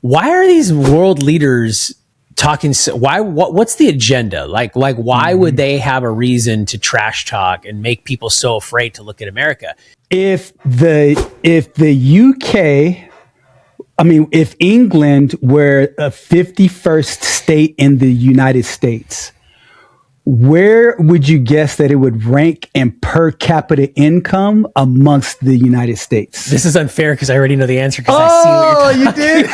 why are these world leaders talking? What's the agenda? Like why would they have a reason to trash talk and make people so afraid to look at America? If the UK, if England were a 51st state in the United States, where would you guess that it would rank in per capita income amongst the United States? This is unfair because I already know the answer because I see what you're talking did?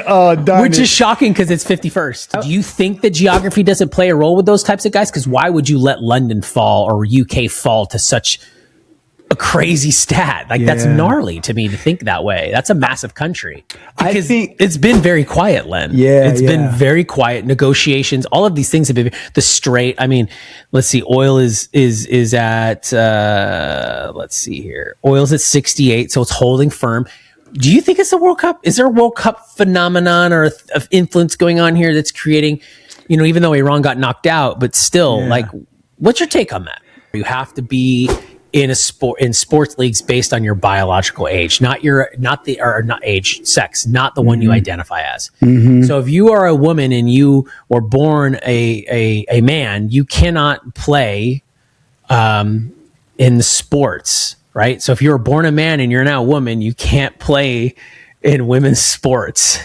Oh, darn Which is shocking because it's 51st. Do you think that geography doesn't play a role with those types of guys? Because why would you let London fall or UK fall to such a crazy stat? That's gnarly to me to think that way. That's a massive country. Because I think it's been very quiet, Len. It's been very quiet. Negotiations, all of these things have been the straight. Let's see. Oil is at let's see here. Oil's at 68, so it's holding firm. Do you think it's the World Cup? Is there a World Cup phenomenon or of influence going on here that's creating, even though Iran got knocked out, but still, what's your take on that? You have to be in sports leagues based on your biological age, not sex, not the one you identify as. So if you are a woman and you were born a man, you cannot play in the sports, right? So if you were born a man and you're now a woman, you can't play in women's sports.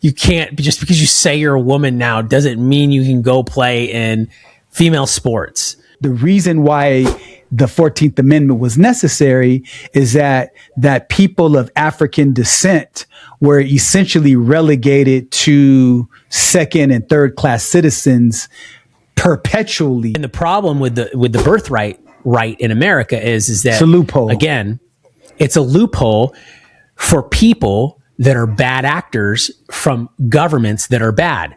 You can't, just because you say you're a woman now doesn't mean you can go play in female sports. The reason why the 14th Amendment was necessary is that people of African descent were essentially relegated to second and third class citizens perpetually. And the problem with the birthright right in America is that it's a loophole. Again, it's a loophole for people that are bad actors from governments that are bad.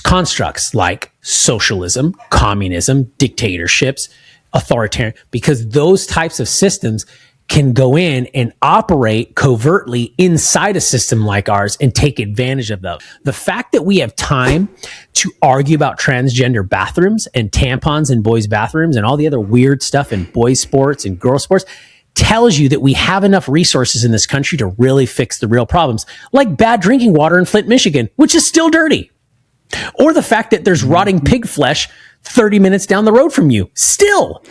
Constructs like socialism, communism, dictatorships, authoritarian, because those types of systems can go in and operate covertly inside a system like ours and take advantage of them. The fact that we have time to argue about transgender bathrooms and tampons in boys' bathrooms and all the other weird stuff in boys' sports and girls' sports tells you that we have enough resources in this country to really fix the real problems, like bad drinking water in Flint, Michigan, which is still dirty. Or the fact that there's rotting pig flesh 30 minutes down the road from you. Still.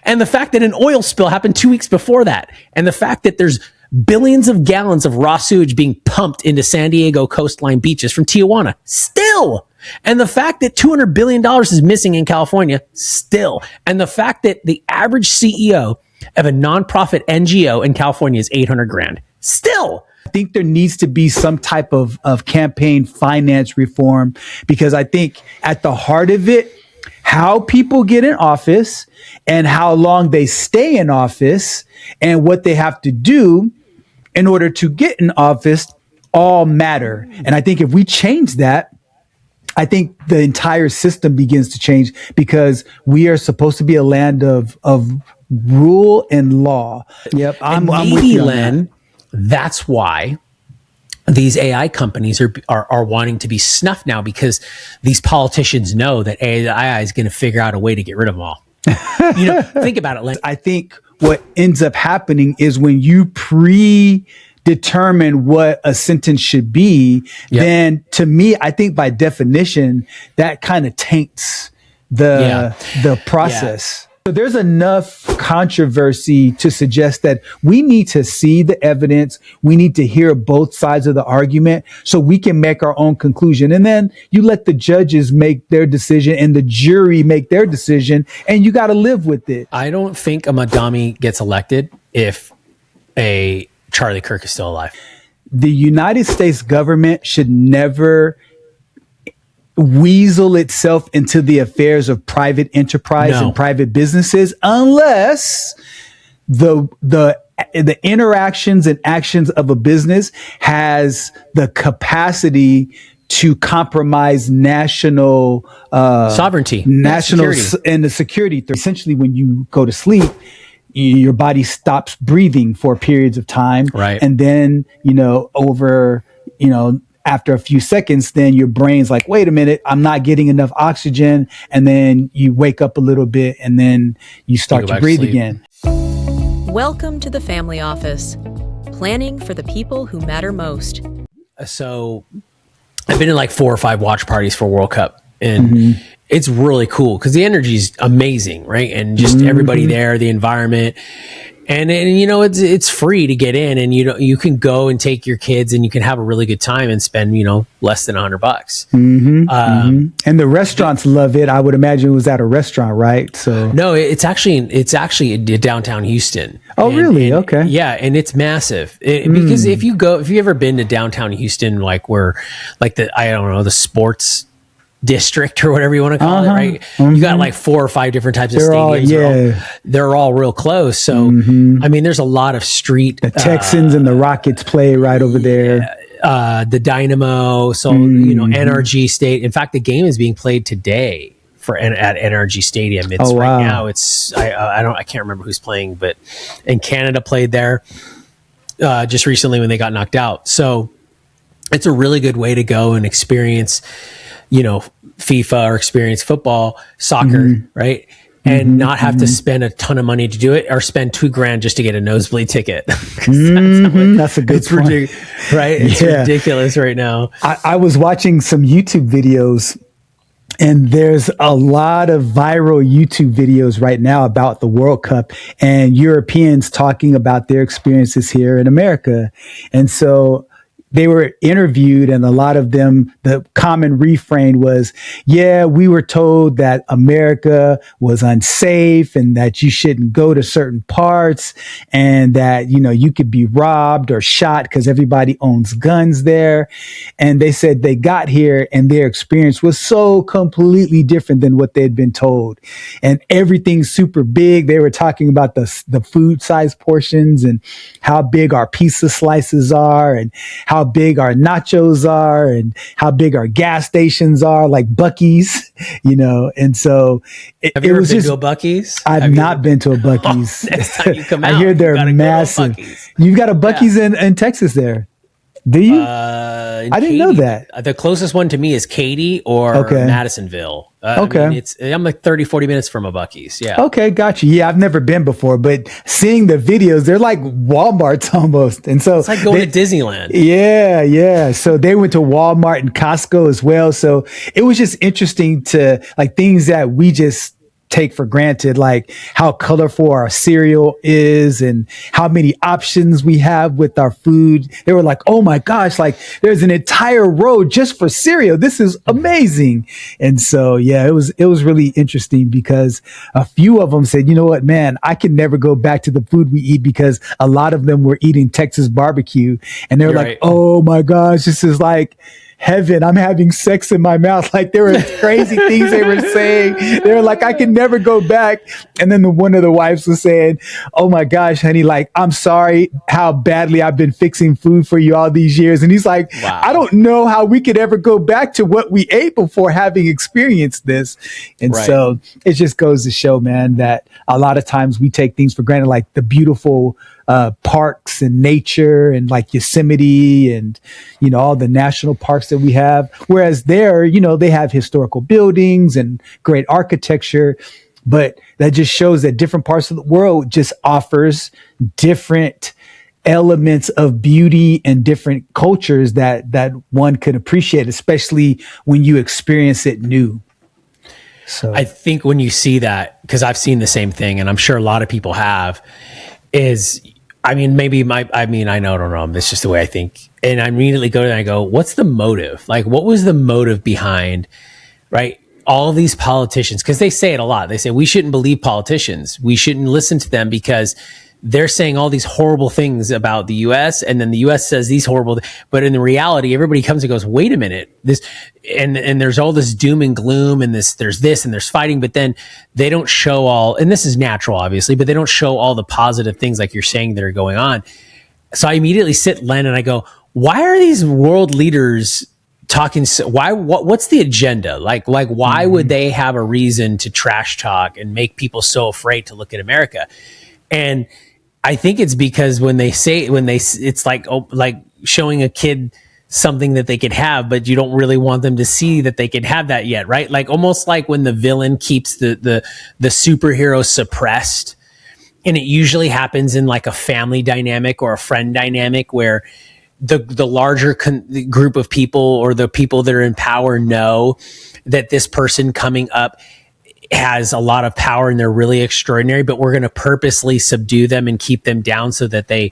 And the fact that an oil spill happened 2 weeks before that. And the fact that there's billions of gallons of raw sewage being pumped into San Diego coastline beaches from Tijuana. Still. And the fact that $200 billion is missing in California. Still. And the fact that the average CEO of a nonprofit NGO in California is $800,000. Still. I think there needs to be some type of campaign finance reform, because I think at the heart of it, how people get in office and how long they stay in office and what they have to do in order to get in office all matter. And I think if we change that, I think the entire system begins to change, because we are supposed to be a land of rule and law. Yep. I'm with you, Len. That's why these AI companies are wanting to be snuffed now, because these politicians know that AI is going to figure out a way to get rid of them all. Think about it, Len. I think what ends up happening is when you predetermine what a sentence should be, then to me, I think by definition, that kind of taints the process. So there's enough controversy to suggest that we need to see the evidence. We need to hear both sides of the argument so we can make our own conclusion. And then you let the judges make their decision and the jury make their decision, and you got to live with it. I don't think a Madami gets elected if a Charlie Kirk is still alive. The United States government should never weasel itself into the affairs of private enterprise and private businesses unless the interactions and actions of a business has the capacity to compromise national sovereignty, national and the security. Essentially, when you go to sleep, your body stops breathing for periods of time, right? And then after a few seconds, then your brain's like, wait a minute, I'm not getting enough oxygen. And then you wake up a little bit and then you start to breathe again. Welcome to the Family Office, planning for the people who matter most. So I've been in like 4 or 5 watch parties for World Cup, and it's really cool because the energy is amazing, right? And just everybody there, the environment, and you know, it's free to get in, and you can go and take your kids, and you can have a really good time and spend, you know, less than $100. And the restaurants love it. I would imagine it was at a restaurant, right? So no, it's actually in downtown Houston. Oh, really? Okay. Yeah, and it's massive because if you ever been to downtown Houston, like where, like the sports district or whatever you want to call it, right? You got like 4 or 5 different types of stadiums. They're all real close. So I mean, there's a lot of street. The Texans and the Rockets play right over there. The Dynamo, so you know, NRG State. In fact, the game is being played today at NRG Stadium. It's right now. It's I can't remember who's playing, but and Canada played there just recently when they got knocked out. So it's a really good way to go and experience, you know, FIFA or experience football, soccer, right? And not have to spend a ton of money to do it, or spend $2,000 just to get a nosebleed ticket. That's a good point. Right? It's ridiculous right now. I was watching some YouTube videos, and there's a lot of viral YouTube videos right now about the World Cup and Europeans talking about their experiences here in America. And so they were interviewed, and a lot of them, the common refrain was, yeah, we were told that America was unsafe and that you shouldn't go to certain parts, and that, you know, you could be robbed or shot because everybody owns guns there. And they said they got here and their experience was so completely different than what they'd been told. And everything's super big. They were talking about the food size portions and how big our pizza slices are, and how big our nachos are, and how big our gas stations are, like Buc-ee's, you know. And so have you ever been to a Buc-ee's? I've not been to a Buc-ee's. Next time you come out, I hear they're massive. You've got a Buc-ee's in Texas there. Do you? I didn't know that. The closest one to me is Katy or Madisonville. I mean, I'm like 30, 40 minutes from a Buc-ee's. Yeah. Okay, gotcha. Yeah, I've never been before, but seeing the videos, they're like Walmart's almost. And so it's like going to Disneyland. Yeah. So they went to Walmart and Costco as well. So it was just interesting to, like, things that we just take for granted, like how colorful our cereal is and how many options we have with our food. They were like, oh my gosh, like there's an entire row just for cereal. This is amazing. And so, yeah, it was really interesting because a few of them said, you know what, man, I can never go back to the food we eat, because a lot of them were eating Texas barbecue, and they were like, oh my gosh, this is like heaven. I'm having sex in my mouth. Like, there were crazy things they were saying. They were like, I can never go back. And then one of the wives was saying, oh my gosh, honey, like, I'm sorry how badly I've been fixing food for you all these years. And he's like, wow, I don't know how we could ever go back to what we ate before having experienced this. And so it just goes to show, man, that a lot of times we take things for granted, like the beautiful parks and nature and like Yosemite and, you know, all the national parks that we have. Whereas there, you know, they have historical buildings and great architecture, but that just shows that different parts of the world just offers different elements of beauty and different cultures that one could appreciate, especially when you experience it new. So I think when you see that, because I've seen the same thing, and I'm sure a lot of people have, is, I mean, I don't know. It's just the way I think. And I immediately go to that and I go, what's the motive? Like, what was the motive behind, right? All of these politicians, because they say it a lot. They say, we shouldn't believe politicians. We shouldn't listen to them because they're saying all these horrible things about the U.S. and then the U.S. says these horrible, but in the reality, everybody comes and goes, wait a minute, this, and there's all this doom and gloom and there's this and there's fighting, but then they don't show all, and this is natural, obviously, but they don't show all the positive things like you're saying that are going on. So I immediately sit Len and I go, why are these world leaders talking? What's the agenda? Like why would they have a reason to trash talk and make people so afraid to look at America? And I think it's because it's like, like showing a kid something that they could have, but you don't really want them to see that they could have that yet, right? Like almost like when the villain keeps the superhero suppressed And it usually happens in like a family dynamic or a friend dynamic where the larger group of people or the people that are in power know that this person coming up has a lot of power and they're really extraordinary, but we're going to purposely subdue them and keep them down so that they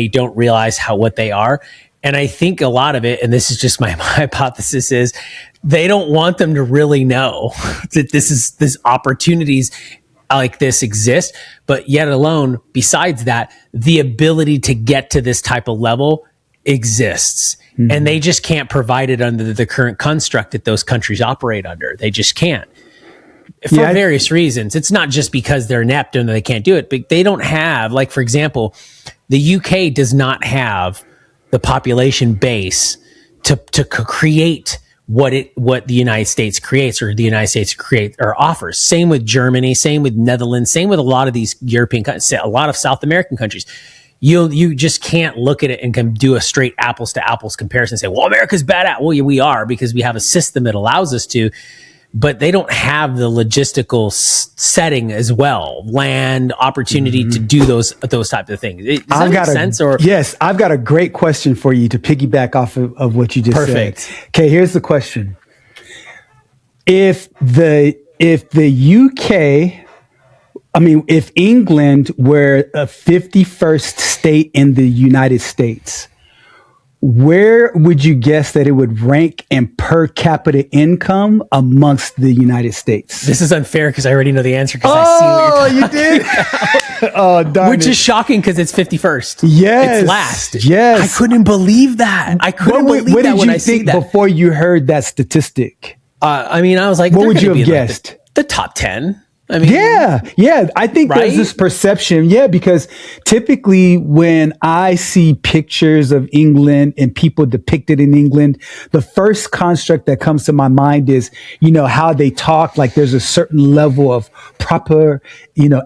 don't realize what they are. And I think a lot of it, and this is just my hypothesis, is they don't want them to really know that this opportunities like this exist, but yet alone, besides that, the ability to get to this type of level exists. Mm-hmm. And they just can't provide it under the current construct that those countries operate under. They just can't. For various reasons. It's not just because they're inept and they can't do it, but they don't have, like, for example, the UK does not have the population base to create what the United States creates or the United States create or offers. Same with Germany, same with Netherlands, same with a lot of these European countries, a lot of South American countries. You just can't look at it and can do a straight apples to apples comparison and say, well, America's bad at. Well, yeah, we are, because we have a system that allows us to, but they don't have the logistical setting as well, land, opportunity to do those types of things. Does that make sense? Yes, I've got a great question for you to piggyback off of what you just said. Okay, here's the question. If the UK, if England were a 51st state in the United States, where would you guess that it would rank in per capita income amongst the United States? This is unfair because I already know the answer because I see what you're talking you did? Oh, darn Which is shocking because it's 51st. Yes. It's last. Yes. I couldn't believe that. I couldn't believe that when I see that. What did you think before you heard that statistic? I was like, what would you have guessed? Like the top 10. Yeah. I think there's this perception. Yeah, because typically when I see pictures of England and people depicted in England, the first construct that comes to my mind is, how they talk, like there's a certain level of proper,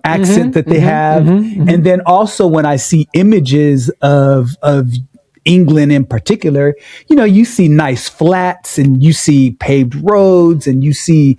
accent that they have. And then also when I see images of England in particular, you see nice flats and you see paved roads and you see,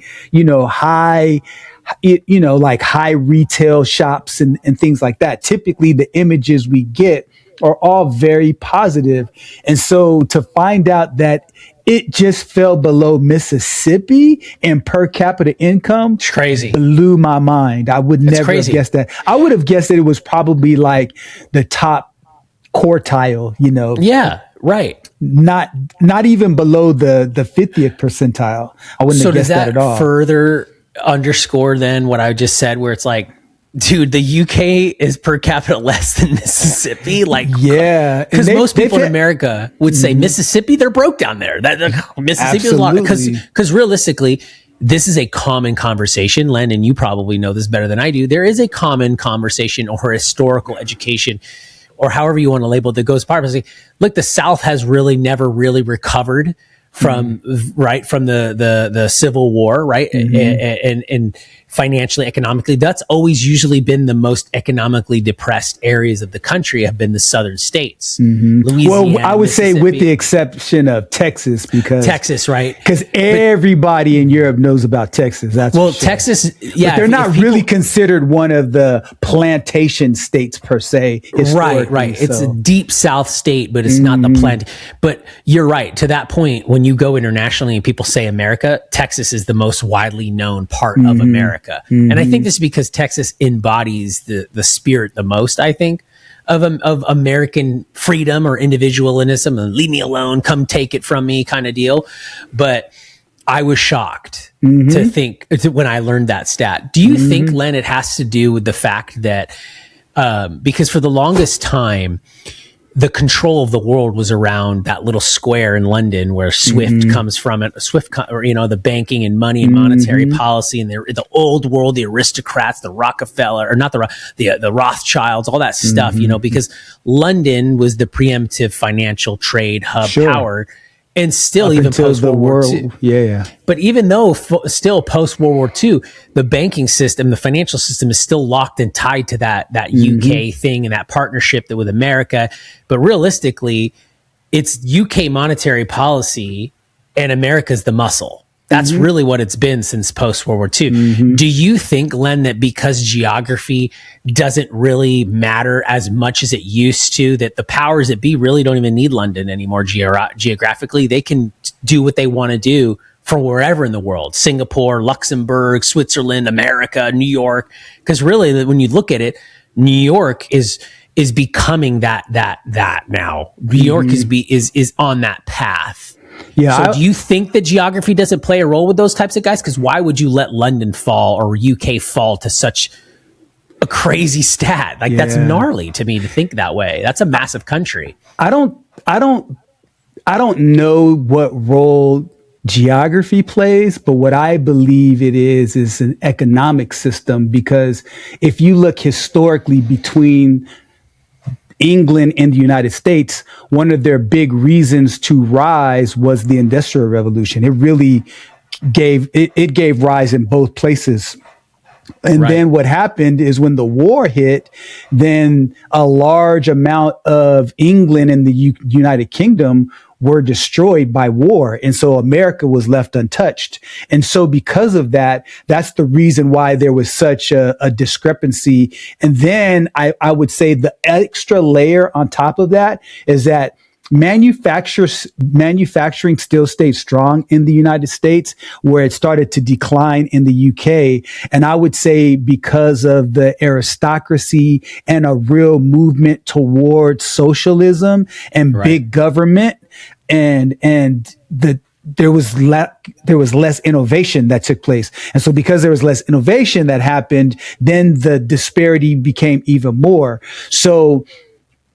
like high retail shops and things like that. Typically the images we get are all very positive. And so to find out that it just fell below Mississippi in per capita income, it's crazy, blew my mind. I would never have guessed that. I would have guessed that it was probably like the top quartile, Yeah, right. Not even below the 50th percentile. I wouldn't have guessed that at all. Further underscore then what I just said, where it's like, dude, the UK is per capita less than Mississippi. Like, yeah, because most people in America would say Mississippi, they're broke down there. Mississippi is a lot, because realistically, this is a common conversation, Len, and you probably know this better than I do. There is a common conversation or historical education, or however you want to label it, that goes part of it. Look, the South has really never really recovered from the Civil War, right? And financially, economically, that's always usually been the most economically depressed areas of the country, have been the southern states. Louisiana, well, I would say with the exception of Texas, because Texas, right? Because everybody in Europe knows about Texas. That's for sure. Texas, yeah, but they're not really considered one of the plantation states per se. Right. So. It's a deep South state, but it's not the plant. But you're right. To that point, when you go internationally and people say America, Texas is the most widely known part of America. And I think this is because Texas embodies the spirit the most, I think, of American freedom or individualism, and leave me alone, come take it from me kind of deal. But I was shocked to think when I learned that stat. Do you think, Len, it has to do with the fact that because for the longest time, the control of the world was around that little square in London where Swift comes from, the banking and money and monetary policy, and the old world, the aristocrats, the Rockefeller, or not the Rothschilds, all that stuff, because London was the preemptive financial trade hub power. And still, even post World War II. Yeah. But even though still post World War II, the banking system, the financial system is still locked and tied to that UK thing and that partnership with America. But realistically, it's UK monetary policy and America's the muscle. That's really what it's been since post World War II. Do you think, Len, that because geography doesn't really matter as much as it used to, that the powers that be really don't even need London anymore geographically? They can do what they want to do from wherever in the world: Singapore, Luxembourg, Switzerland, America, New York. Because really, when you look at it, New York is becoming that now. New York is on that path. Yeah. So do you think that geography doesn't play a role with those types of guys? Because why would you let London fall or UK fall to such a crazy stat? Like, that's gnarly to me to think that way. That's a massive country. I don't know what role geography plays, but what I believe it is an economic system, because if you look historically between England and the United States, one of their big reasons to rise was the Industrial Revolution. It really gave rise in both places. And then what happened is when the war hit, then a large amount of England and the United Kingdom were destroyed by war. And so America was left untouched. And so because of that, that's the reason why there was such a discrepancy. And then I would say the extra layer on top of that is that manufacturing still stayed strong in the United States, where it started to decline in the UK. And I would say because of the aristocracy and a real movement towards socialism and big government, and there was less innovation that took place. And so because there was less innovation that happened, then the disparity became even more. So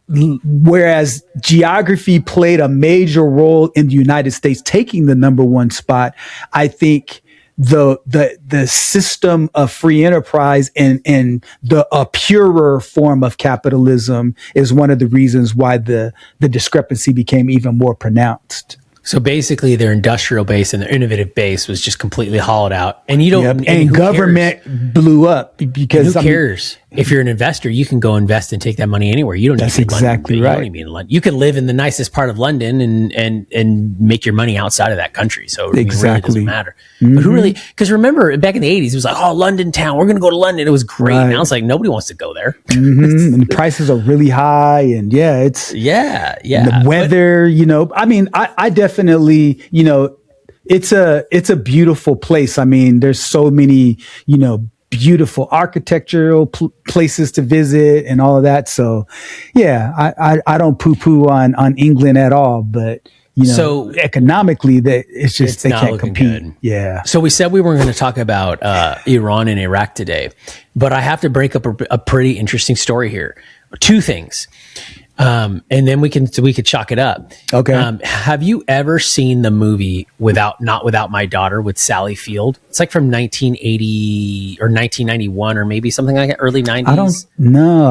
whereas geography played a major role in the United States taking the number one spot, I think the system of free enterprise and a purer form of capitalism is one of the reasons why the discrepancy became even more pronounced. So basically, their industrial base and their innovative base was just completely hollowed out, and you don't. And government blew up because who cares? If you're an investor, you can go invest and take that money anywhere. You don't need to be exactly London. right. You don't need to be in London. You can live in the nicest part of London and make your money outside of that country. So it really doesn't matter. But who really? Because remember, back in the 80s, it was like, oh, London town, we're going to go to London. It was great. Now it's like nobody wants to go there. And prices are really high, and it's the weather. I mean, I definitely, it's a beautiful place. I mean, there's so many, beautiful architectural places to visit and all of that. So I don't poo-poo on England at all, but so economically it's just they can't compete. Good. Yeah. So we said we weren't going to talk about Iran and Iraq today, but I have to break up a pretty interesting story here. Two things. And then we could chalk it up. Okay. Have you ever seen the movie Not Without My Daughter with Sally Field? It's like from 1980 or 1991 or maybe something like that, early 90s.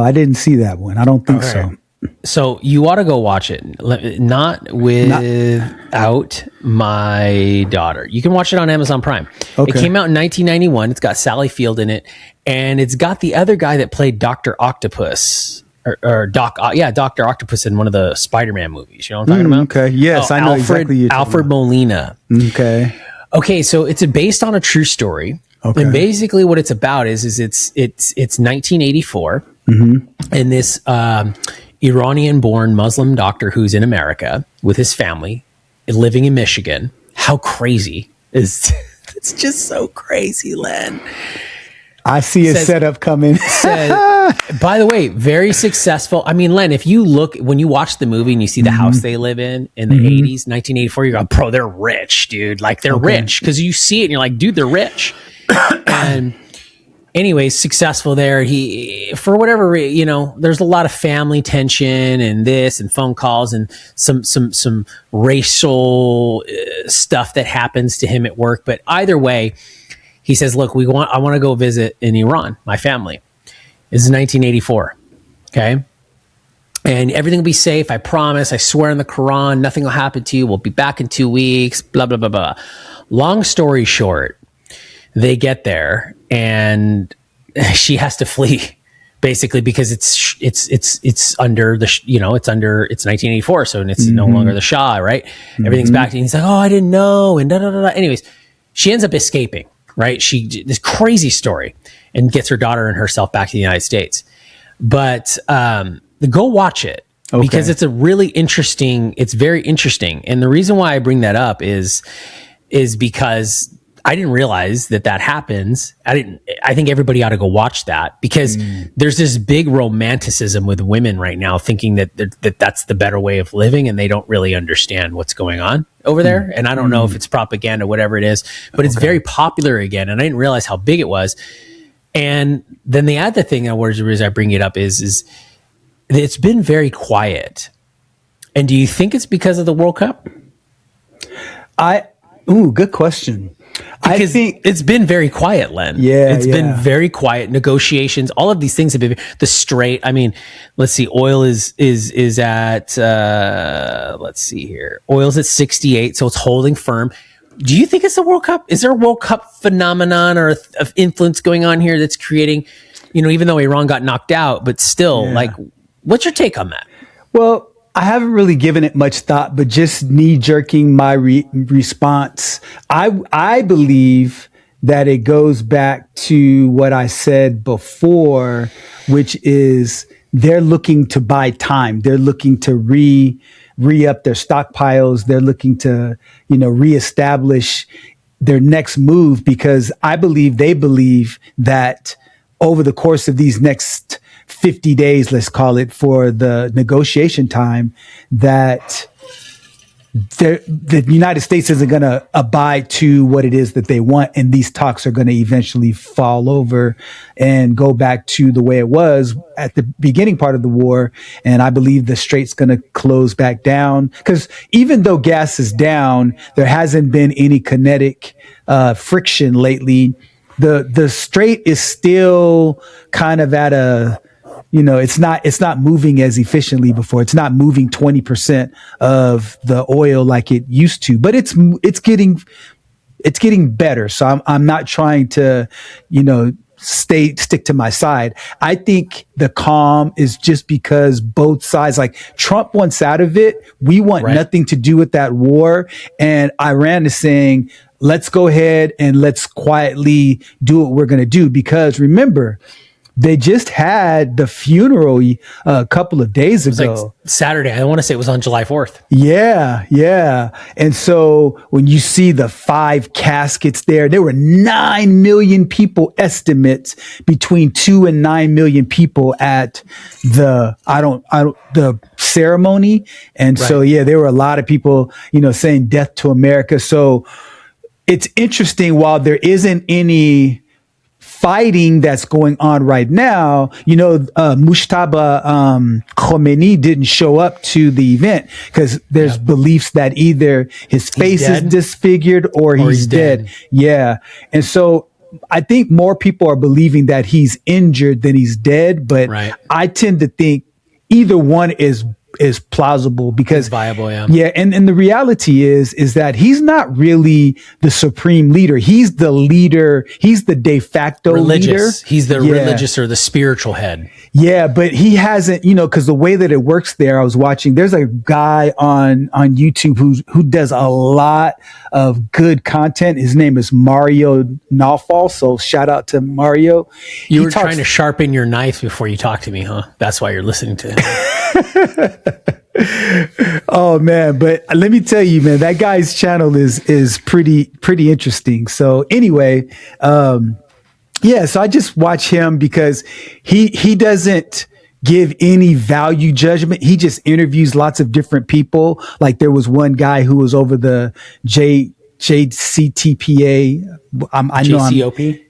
I didn't see that one. I don't think so. So you ought to go watch it. Not Without My Daughter. You can watch it on Amazon Prime. Okay. It came out in 1991. It's got Sally Field in it, and it's got the other guy that played Dr. Octopus. Or Dr. Octopus in one of the Spider-Man movies. You know what I'm talking about? Okay. Yes, I know exactly. Alfred Molina. Okay. So it's based on a true story. Okay. And basically what it's about is it's 1984, and this Iranian-born Muslim doctor who's in America with his family, living in Michigan. How crazy is it's just so crazy, Len. I see a setup coming. By the way, very successful. I mean, Len, if you look, when you watch the movie and you see the house they live in the 80s, 1984, you're like, bro, they're rich, dude. Like, they're rich. Because you see it and you're like, dude, they're rich. And anyways, successful there. He, for whatever, there's a lot of family tension and this and phone calls and some racial stuff that happens to him at work. But either way, he says, look, I want to go visit in Iran, my family. This is 1984. Okay. And everything will be safe. I promise. I swear on the Quran, nothing will happen to you. We'll be back in 2 weeks, blah, blah, blah, blah. Long story short, they get there and she has to flee basically because it's under the, it's 1984. So it's no longer the Shah, right? Everything's back to, and he's like, oh, I didn't know. And da, da, da, da. Anyways, she ends up escaping, right? This crazy story, and gets her daughter and herself back to the United States. But go watch it, because it's it's very interesting. And the reason why I bring that up is because I didn't realize that happens. I think everybody ought to go watch that, because there's this big romanticism with women right now, thinking that that's the better way of living, and they don't really understand what's going on over there. And I don't know if it's propaganda, whatever it is, but it's very popular again. And I didn't realize how big it was. And then the other thing, the reason I bring it up is it's been very quiet. And do you think it's because of the World Cup? Good question. Because I think it's been very quiet, Len. It's been very quiet. Negotiations, all of these things have been the straight. I mean, let's see. Oil is at let's see here. Oil's at 68, so it's holding firm. Do you think it's the World Cup? Is there a World Cup phenomenon or of influence going on here that's creating, even though Iran got knocked out, but still, what's your take on that? Well, I haven't really given it much thought, but just knee-jerking my response, I believe that it goes back to what I said before, which is they're looking to buy time. They're looking to re-up their stockpiles. They're looking to, reestablish their next move, because I believe they believe that over the course of these next 50 days, let's call it, for the negotiation time, that the United States isn't going to abide to what it is that they want. And these talks are going to eventually fall over and go back to the way it was at the beginning part of the war. And I believe the strait's going to close back down, because even though gas is down, there hasn't been any kinetic friction lately. The strait is still kind of at a, it's not moving as efficiently before. It's not moving 20% of the oil like it used to, but it's getting better. So I'm not trying to, stick to my side. I think the calm is just because both sides, like Trump wants out of it. We want nothing to do with that war. And Iran is saying, let's go ahead and let's quietly do what we're going to do. Because remember, they just had the funeral a couple of days ago. Like Saturday. I want to say it was on July 4th. Yeah. And so when you see the 5 caskets there were 9 million people, estimates between 2 and 9 million people at the ceremony. And so, there were a lot of people, saying death to America. So it's interesting, while there isn't any fighting that's going on right now, Mushtaba Khomeini didn't show up to the event because there's beliefs that either his face is disfigured or he's dead. Yeah. And so I think more people are believing that he's injured than he's dead, but I tend to think either one is plausible, because it's viable. And the reality is that he's not really the supreme leader. He's the leader. He's the de facto leader. He's the religious or the spiritual head. Yeah, but he hasn't, because the way that it works there, I was watching, there's a guy on YouTube who does a lot of good content. His name is Mario Nawfal. So shout out to Mario. You were trying to sharpen your knife before you talked to me, huh? That's why you're listening to him. Oh man, but let me tell you, man, that guy's channel is pretty interesting. So anyway, so I just watch him because he doesn't give any value judgment. He just interviews lots of different people. Like there was one guy who was over the JCTPA. JCOP?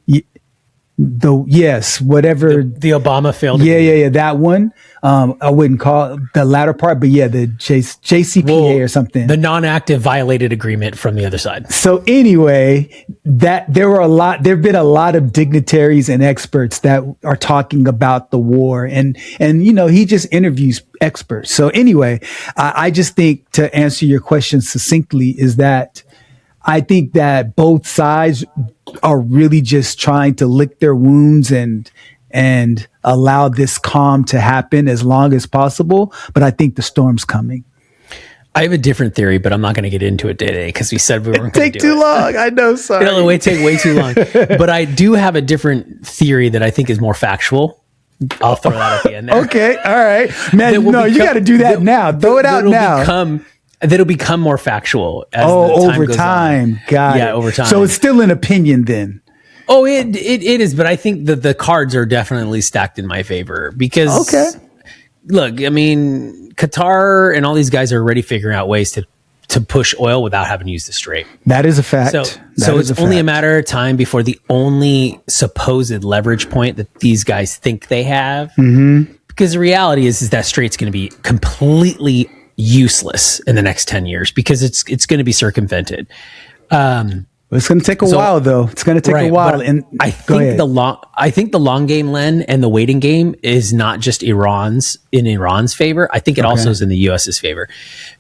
Whatever. The Obama failed. Yeah. That one. I wouldn't call it the latter part, but the JCPA or something. The non-active violated agreement from the other side. So anyway, there've been a lot of dignitaries and experts that are talking about the war, and he just interviews experts. So anyway, I just think, to answer your question succinctly, is that I think that both sides are really just trying to lick their wounds and allow this calm to happen as long as possible. But I think the storm's coming. I have a different theory, but I'm not going to get into it today because we said we weren't going to Take too long. I know. Sorry. It'll take way too long. But I do have a different theory that I think is more factual. I'll throw that at the end there. Okay. All right. Man, no, you got to do that now. Throw it out now. That'll become more factual as the time over goes time. on. Got it. Yeah, over time. So it's still an opinion then. Oh, it is. But I think that the cards are definitely stacked in my favor because, look, I mean, Qatar and all these guys are already figuring out ways to push oil without having to use the Strait. That is a fact. So it's only a matter of time before the only supposed leverage point that these guys think they have, because the reality is that Strait's going to be completely useless in the next 10 years because it's going to be circumvented. It's going to take a while, though. It's going to take a while. And I think the long game, Len, and the waiting game is not just in Iran's favor. I think it also is in the U.S.'s favor.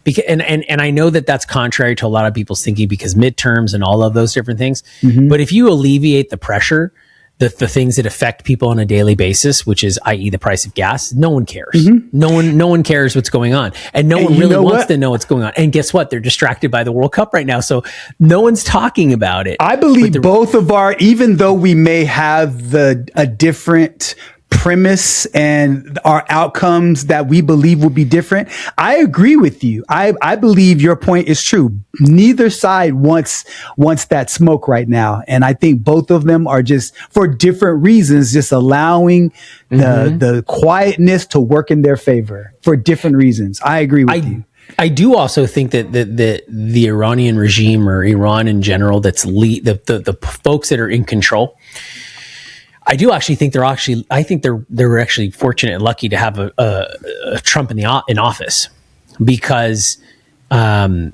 Because and I know that that's contrary to a lot of people's thinking because midterms and all of those different things. But if you alleviate the pressure, the things that affect people on a daily basis, which is, i.e., the price of gas, no one cares. No one cares what's going on, and no one really wants to know what's going on. And guess what? They're distracted by the World Cup right now, so no one's talking about it. I believe both of even though we may have a different premise and our outcomes that we believe will be different, I agree with you. I believe your point is true. Neither side wants that smoke right now. And I think both of them are just, for different reasons, just allowing the quietness to work in their favor for different reasons. I agree with you. I do also think that the Iranian regime, or Iran in general, that's the folks that are in control, I do actually think they're actually fortunate and lucky to have a Trump in office, because I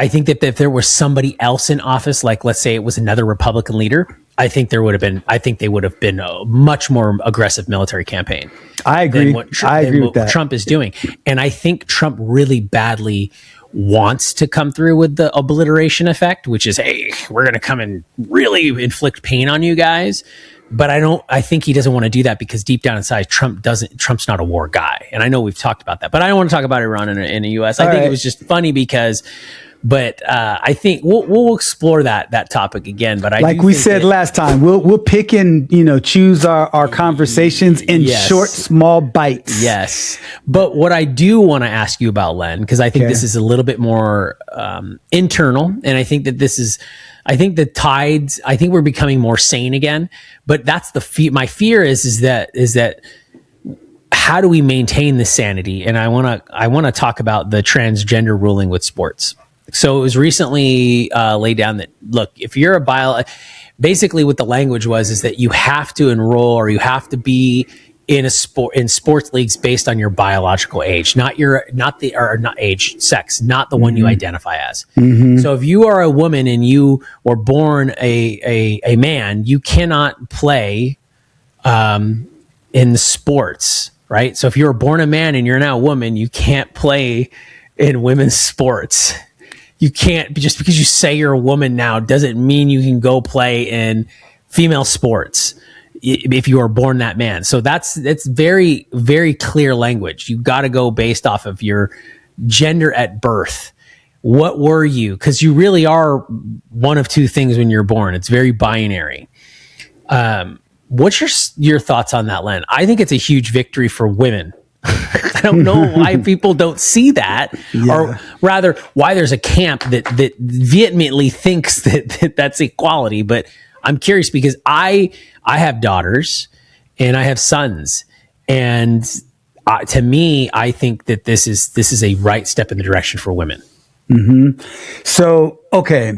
think that if there was somebody else in office, like let's say it was another Republican leader, I think they would have been a much more aggressive military campaign. I agree. I agree with that. Trump is doing, and I think Trump really badly wants to come through with the obliteration effect, which is, hey, we're going to come and really inflict pain on you guys. But I think he doesn't want to do that because deep down inside, Trump's not a war guy. And I know we've talked about that, but I don't want to talk about Iran in the US. I think it was just funny but I think we'll explore that topic again. But like we said last time, we'll pick and choose our conversations in short, small bites. Yes. But what I do want to ask you about, Len, because I think this is a little bit more internal, and I think that the tides, I think we're becoming more sane again. But that's my fear is that how do we maintain the sanity? And I want to talk about the transgender ruling with sports. So it was recently laid down that, look, if you're basically what the language was that you have to enroll, or you have to be in sports leagues based on your biological age, not sex, not the one you identify as. So if you are a woman and you were born a man, you cannot play in sports, right? So if you were born a man and you're now a woman, you can't play in women's sports. You can't, just because you say you're a woman now doesn't mean you can go play in female sports if you are born that man. So that's very, very clear language. You got to go based off of your gender at birth. What were you? Because you really are one of two things when you're born. It's very binary. What's your thoughts on that, Len? I think it's a huge victory for women. I don't know why people don't see that, or rather why there's a camp that vehemently thinks that that's equality. But I'm curious because I have daughters and I have sons, and to me, I think that this is a right step in the direction for women. So, okay.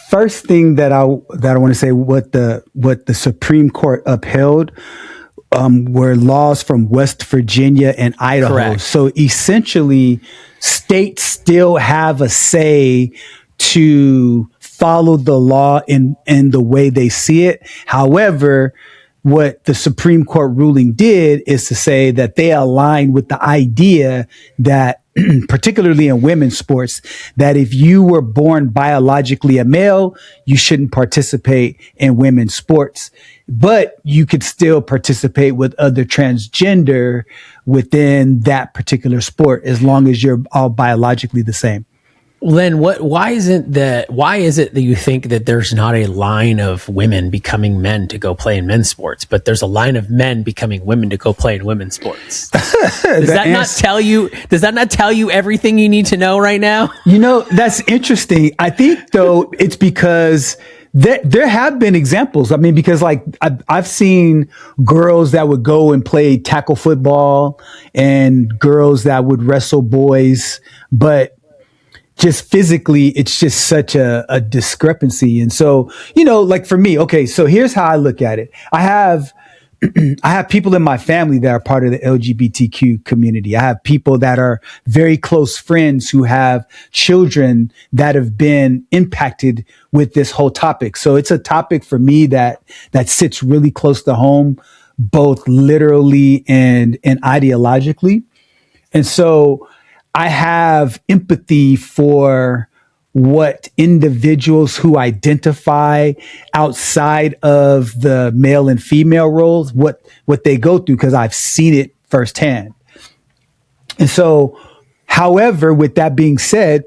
First thing that I want to say, what the Supreme Court upheld were laws from West Virginia and Idaho. Correct. So essentially, states still have a say to follow the law in the way they see it. However, what the Supreme Court ruling did is to say that they align with the idea that particularly in women's sports, that if you were born biologically a male, you shouldn't participate in women's sports, but you could still participate with other transgender within that particular sport as long as you're all biologically the same. Len, why is it that you think that there's not a line of women becoming men to go play in men's sports, but there's a line of men becoming women to go play in women's sports? Does that not tell you everything you need to know right now? You know, that's interesting. I think though it's because there have been examples. I mean, because like I've seen girls that would go and play tackle football and girls that would wrestle boys, but just physically, it's just such a discrepancy. And so, you know, like for me, okay, so here's how I look at it. I have people in my family that are part of the LGBTQ community. I have people that are very close friends who have children that have been impacted with this whole topic. So it's a topic for me that sits really close to home, both literally and ideologically. And so I have empathy for what individuals who identify outside of the male and female roles, what they go through, because I've seen it firsthand. And so, however, with that being said,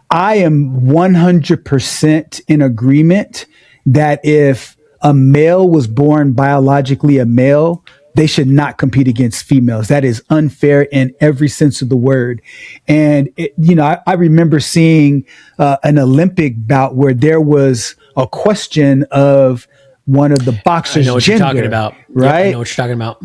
I am 100% in agreement that if a male was born biologically a male, they should not compete against females. That is unfair in every sense of the word. And, I remember seeing an Olympic bout where there was a question of one of the boxers' I know what gender, you're talking about. Right? Yep, I know what you're talking about.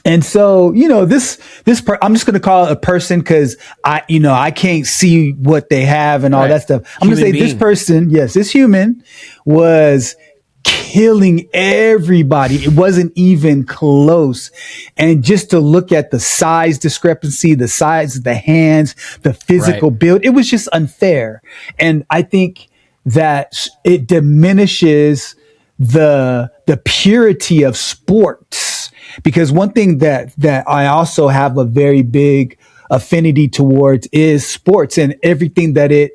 And so, I'm just going to call it a person because I can't see what they have and all that stuff. I'm going to say this person, yes, this human was killing everybody. It wasn't even close. And just to look at the size discrepancy, the size of the hands, the physical build, it was just unfair. And I think that it diminishes the purity of sports, because one thing that I also have a very big affinity towards is sports and everything that it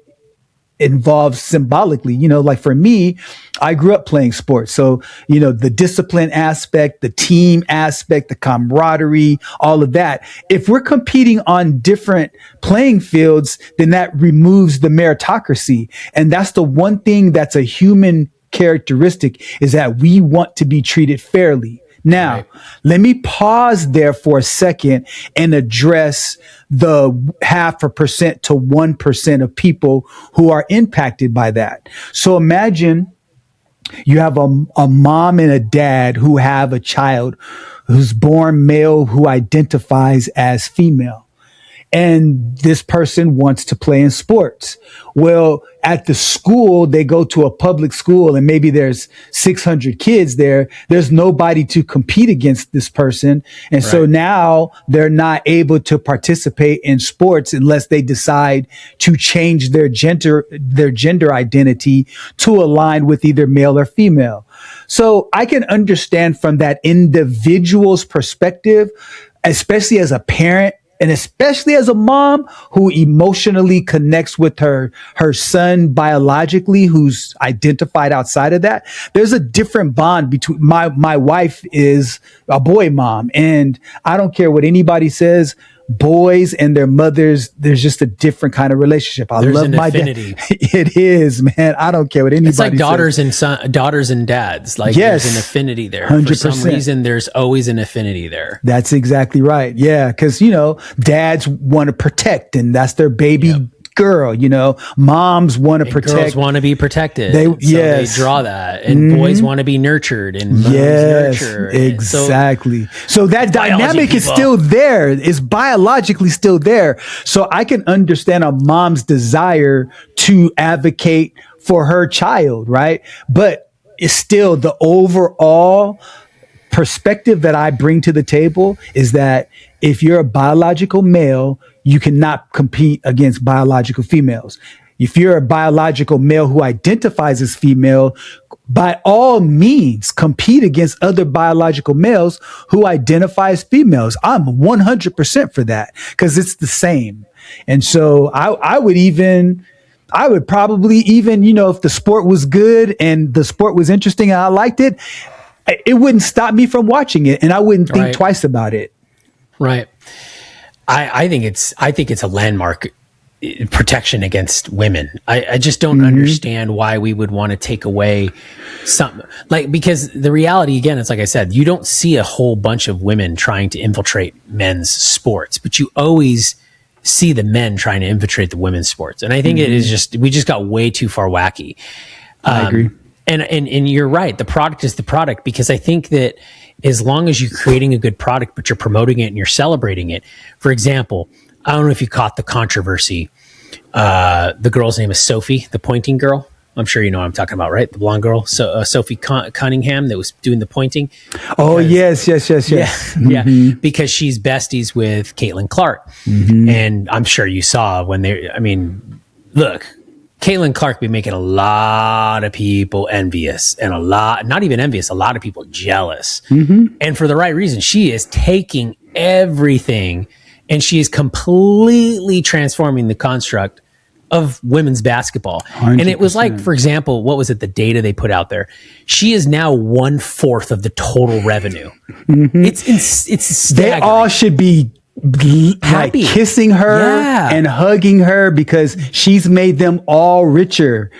involves symbolically. Like for me, I grew up playing sports. So, the discipline aspect, the team aspect, the camaraderie, all of that. If we're competing on different playing fields, then that removes the meritocracy. And that's the one thing that's a human characteristic, is that we want to be treated fairly. Now, let me pause there for a second and address the 0.5% to 1% of people who are impacted by that. So imagine you have a mom and a dad who have a child who's born male who identifies as female. And this person wants to play in sports. Well, at the school, they go to a public school and maybe there's 600 kids there. There's nobody to compete against this person. And so now they're not able to participate in sports unless they decide to change their gender identity to align with either male or female. So I can understand from that individual's perspective, especially as a parent, and especially as a mom who emotionally connects with her son biologically, who's identified outside of that. There's a different bond between my wife is a boy mom, and I don't care what anybody says. Boys and their mothers, there's just a different kind of relationship. I love my dad. It is, man. I don't care what anybody says. It's like daughters and dads. Like there's an affinity there. 100%. For some reason, there's always an affinity there. That's exactly right. Yeah, because dads want to protect, and that's their baby. Yep. Girl, moms want to protect. Girls want to be protected. They draw that, and boys want to be nurtured, and moms nurture. Exactly. So that dynamic is still there. It's biologically still there. So I can understand a mom's desire to advocate for her child, right? But it's still the overall perspective that I bring to the table is that if you're a biological male, you cannot compete against biological females. if you're a biological male who identifies as female, by all means, compete against other biological males who identify as females. I'm 100% for that because it's the same. And so I would probably even, if the sport was good and the sport was interesting and I liked it, it wouldn't stop me from watching it and I wouldn't think twice about it. Right. I think it's a landmark protection against women. I just don't understand why we would want to take away something because the reality again, it's like I said, you don't see a whole bunch of women trying to infiltrate men's sports, but you always see the men trying to infiltrate the women's sports. And I think it is we just got way too far wacky. I agree. And you're right. The product is the product because I think that as long as you're creating a good product, but you're promoting it and you're celebrating it. For example, I don't know if you caught the controversy. The girl's name is Sophie, the pointing girl. I'm sure you know what I'm talking about, right? The blonde girl, Sophie Cunningham, that was doing the pointing. Oh, yes. Yeah, because she's besties with Caitlin Clark. And I'm sure you saw look, Caitlin Clark be making a lot of people envious and a lot of people jealous. And for the right reason. She is taking everything and she is completely transforming the construct of women's basketball. 100%. And it was like, for example, what was it? The data they put out there. She is now 1/4 of the total revenue. It's staggering. They all should be happy, kissing her and hugging her because she's made them all richer.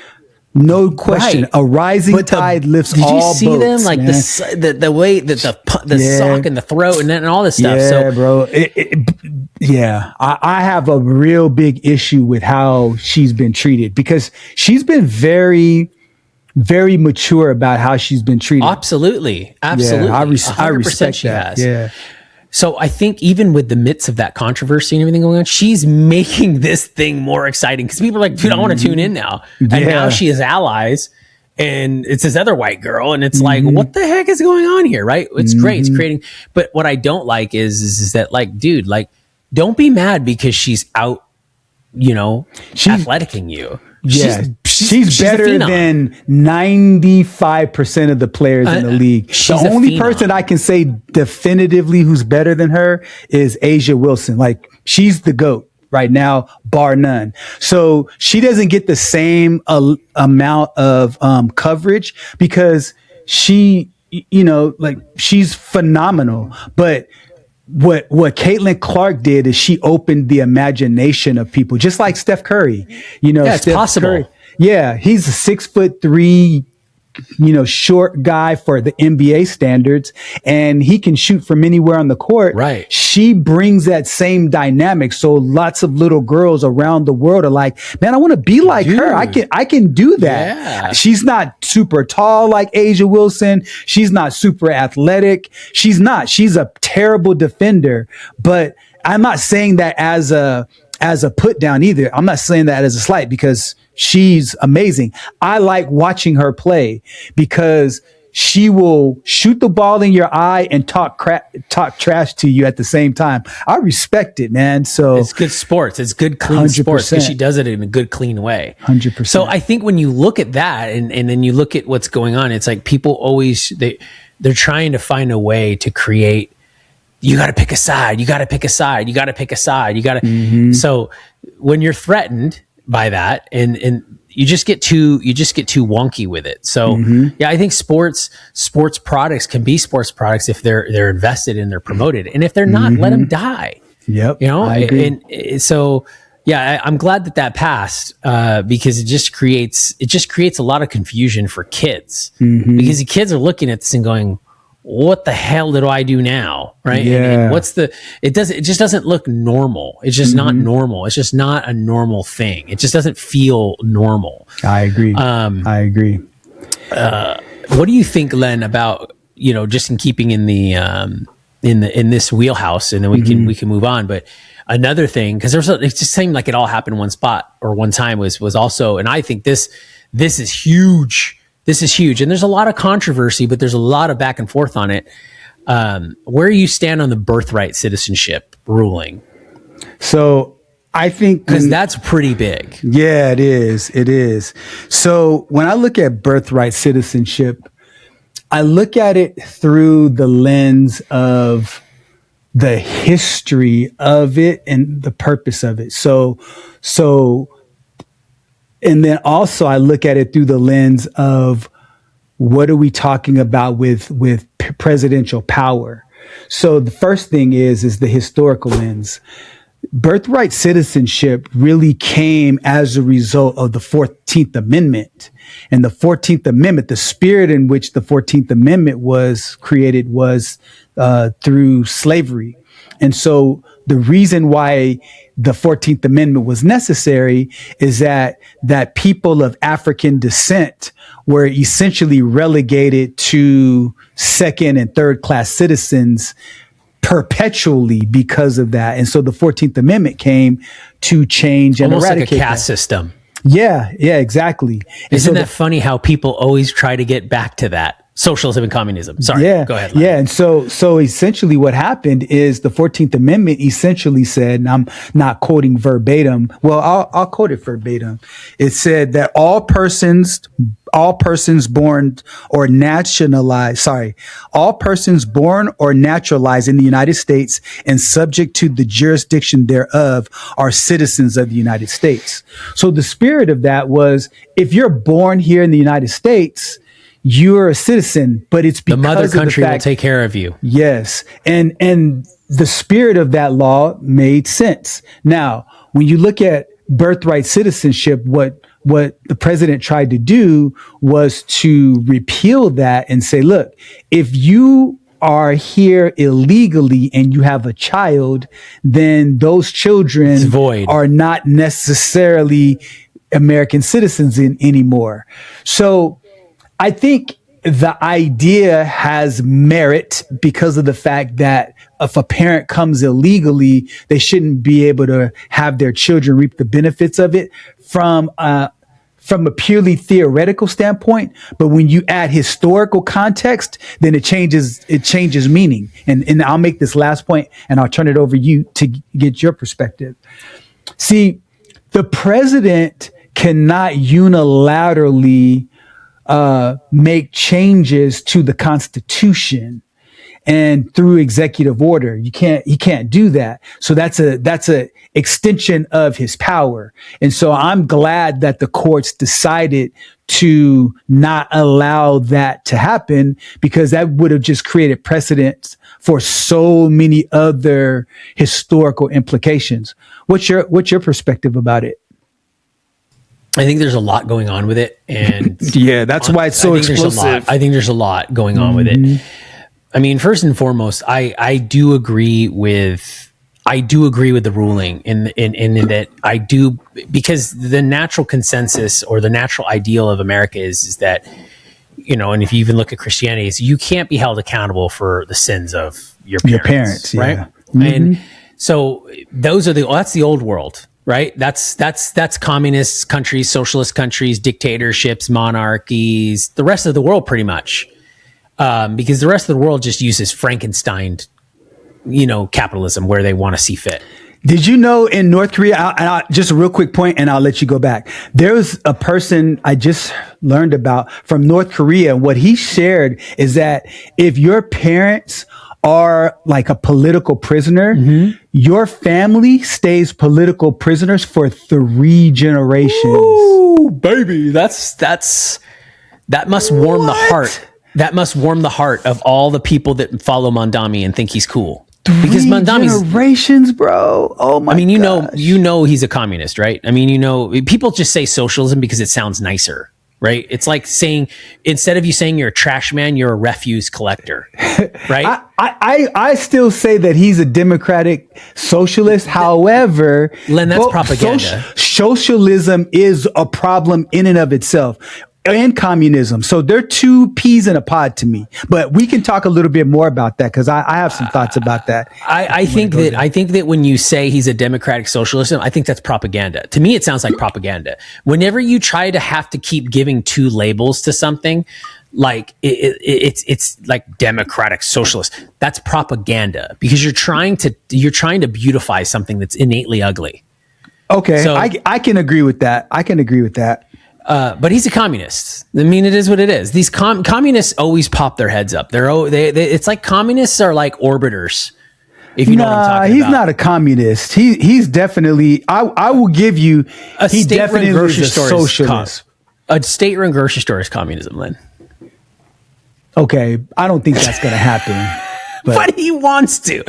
No question. Right. A rising tide lifts all boats. Did you see them? Like the way that the sock and the throat and all this stuff. Yeah, bro. I have a real big issue with how she's been treated because she's been very, very mature about how she's been treated. Absolutely. Yeah, I respect that. Yeah. So I think even with the midst of that controversy and everything going on, she's making this thing more exciting because people are like, dude, I want to tune in now. And now she has allies and it's this other white girl. And it's like, what the heck is going on here? Right. It's great. It's creating. But what I don't like is that like, dude, like, don't be mad because she's out, athleticing you. She's better than 95% of the players in the league. The only person I can say definitively who's better than her is Asia Wilson. Like, she's the GOAT right now, bar none. So she doesn't get the same amount of coverage because she's phenomenal. But what Caitlin Clark did is she opened the imagination of people, just like Steph Curry. It's possible. Curry, he's a 6'3", short guy for the NBA standards, and he can shoot from anywhere on the court. Right. She brings that same dynamic. So lots of little girls around the world are like, man, I want to be like her. I can do that. Yeah. She's not super tall like Asia Wilson. She's not super athletic. She's a terrible defender, but I'm not saying that as a put down either. I'm not saying that as a slight because she's amazing. I like watching her play because she will shoot the ball in your eye and talk trash to you at the same time. I respect it, man. So it's good sports. It's good, clean 100%. Sports because she does it in a good, clean way. 100%. So I think when you look at that and then you look at what's going on, it's like people always, they're trying to find a way to create, you got to pick a side. You got to pick a side. You got to pick a side. You got to. So when you're threatened by that, and you just get too wonky with it. So I think sports products can be sports products if they're invested and they're promoted, and if they're not, let them die. Yep, I agree. And so I'm glad that passed because it just creates a lot of confusion for kids because the kids are looking at this and going, what the hell do I do now? Right. Yeah. And it just doesn't look normal. It's just not normal. It's just not a normal thing. It just doesn't feel normal. I agree. What do you think, Len, about, just in keeping in the, in this wheelhouse, and then we can move on. But another thing, cause it just seemed like it all happened in one spot or one time was also, and I think this is huge. This is huge. And there's a lot of controversy, but there's a lot of back and forth on it. Where you stand on the birthright citizenship ruling? So I think because that's pretty big. Yeah, it is. It is. So when I look at birthright citizenship, I look at it through the lens of the history of it and the purpose of it. So, and then also I look at it through the lens of what are we talking about with presidential power? So the first thing is the historical lens. Birthright citizenship really came as a result of the 14th Amendment. And the 14th Amendment, the spirit in which the 14th Amendment was created was through slavery. And so the reason why the 14th Amendment was necessary is that people of African descent were essentially relegated to second and third class citizens perpetually because of that. And so the 14th Amendment came to change and almost eradicate like a caste that system. Yeah, exactly. And Isn't so that funny how people always try to get back to that? Socialism and communism. Sorry, yeah, go ahead. Len. Yeah. And so essentially what happened is the 14th Amendment essentially said, and I'm not quoting verbatim. Well, I'll quote it verbatim. It said that all persons born or naturalized in the United States and subject to the jurisdiction thereof are citizens of the United States. So the spirit of that was, if you're born here in the United States, you're a citizen, but it's because the mother country of the fact, will take care of you. Yes. And the spirit of that law made sense. Now, when you look at birthright citizenship, what the president tried to do was to repeal that and say, look, if you are here illegally and you have a child, then those children are not necessarily American citizens anymore. So I think the idea has merit because of the fact that if a parent comes illegally, they shouldn't be able to have their children reap the benefits of it from a purely theoretical standpoint. But when you add historical context, then it changes meaning. And I'll make this last point and I'll turn it over to you to get your perspective. See, the president cannot unilaterally make changes to the Constitution and through executive order. He can't do that. So that's a extension of his power. And so I'm glad that the courts decided to not allow that to happen, because that would have just created precedents for so many other historical implications. What's your perspective about it? I think there's a lot going on with it, and yeah, that's why it's so explosive. I think there's a lot going on with it. I mean, first and foremost, I do agree with the ruling in that I do, because the natural consensus or the natural ideal of America is that, and if you even look at Christianity, is you can't be held accountable for the sins of your parents, right? Yeah. And so that's the old world. Right. That's communist countries, socialist countries, dictatorships, monarchies, the rest of the world pretty much. Because the rest of the world just uses Frankenstein, capitalism where they want to see fit. Did you know in North Korea, just a real quick point and I'll let you go back. There was a person I just learned about from North Korea. What he shared is that if your parents are like a political prisoner, your family stays political prisoners for 3 generations. Ooh, baby, that must warm the heart. That must warm the heart of all the people that follow Mandami and think he's cool. 3 generations, bro. Oh my! I mean, you know, he's a communist, right? I mean, people just say socialism because it sounds nicer. Right? It's like saying, instead of you saying you're a trash man, you're a refuse collector. Right? I still say that he's a democratic socialist. However, Len, that's propaganda. Socialism is a problem in and of itself. And communism. So they're 2 peas in a pod to me. But we can talk a little bit more about that, because I have some thoughts about that. I think that when you say he's a democratic socialist, I think that's propaganda. To me, it sounds like propaganda. Whenever you try to have to keep giving 2 labels to something, like it's like democratic socialist, that's propaganda, because you're trying to beautify something that's innately ugly. Okay, So, I can agree with that. but he's a communist. I mean, it is what it is. These communists always pop their heads up. It's like communists are like orbiters. If you know what I'm talking he's about. not a communist. He's definitely. I will give you. He definitely is a socialist. A state-run grocery store is communism, Len. Okay, I don't think that's going to happen. But he wants to.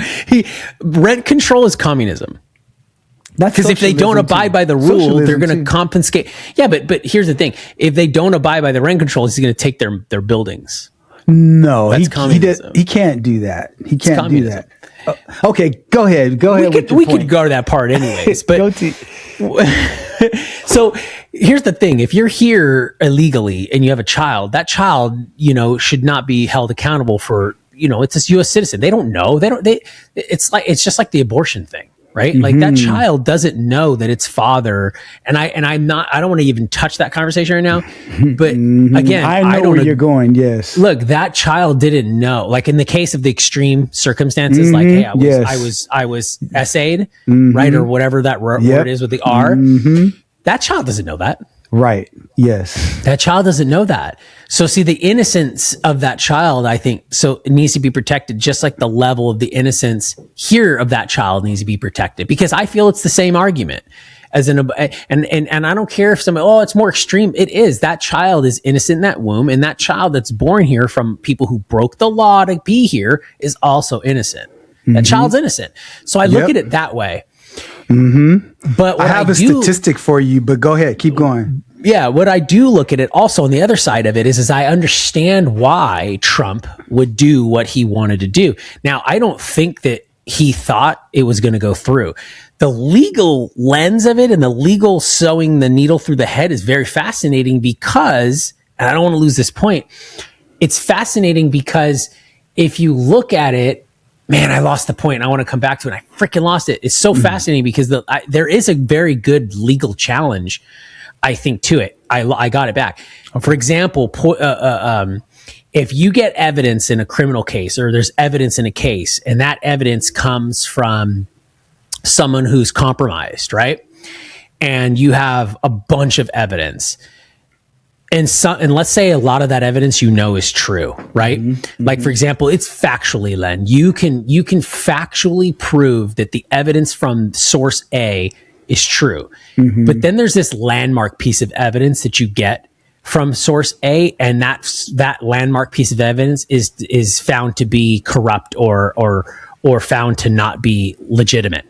Rent control is communism. Because if they don't abide by the rule, they're going to confiscate. Yeah, but here's the thing: if they don't abide by the rent control, he's going to take their buildings. No, that's communism. He can't do that. He can't do that. Okay, go ahead. We could go to that part anyways. But so here's the thing: if you're here illegally and you have a child, that child, should not be held accountable for. It's a U.S. citizen. They don't know. It's just like the abortion thing. Right? Mm-hmm. Like that child doesn't know that it's father. And I don't want to even touch that conversation right now. But again, I know where you're going. Yes. Look, that child didn't know. Like in the case of the extreme circumstances, like, hey, I was essayed, right? Or whatever that word is with the R. That child doesn't know that. Right. Yes. That child doesn't know that. So see, the innocence of that child, I think, so it needs to be protected, just like the level of the innocence here of that child needs to be protected, because I feel it's the same argument as and I don't care if somebody, it's more extreme. It is. That child is innocent in that womb, and that child that's born here from people who broke the law to be here is also innocent. That child's innocent. So I look at it that way. But I have a statistic for you, but go ahead, keep going. Yeah, what I do look at it also on the other side of it is I understand why Trump would do what he wanted to do. Now, I don't think that he thought it was going to go through. The legal lens of it and the legal sewing the needle through the head is very fascinating because, and I don't want to lose this point, it's fascinating because if you look at it, man, I lost the point. I want to come back to it. I freaking lost it. It's so fascinating because there is a very good legal challenge, I think, to it. I got it back. Okay. For example, if you get evidence in a criminal case or there's evidence in a case and that evidence comes from someone who's compromised, right? And you have a bunch of evidence. And let's say a lot of that evidence is true, right? Like, for example, it's factually, Len. You can factually prove that the evidence from source A is true. But then there's this landmark piece of evidence that you get from source A, and that landmark piece of evidence is found to be corrupt or found to not be legitimate.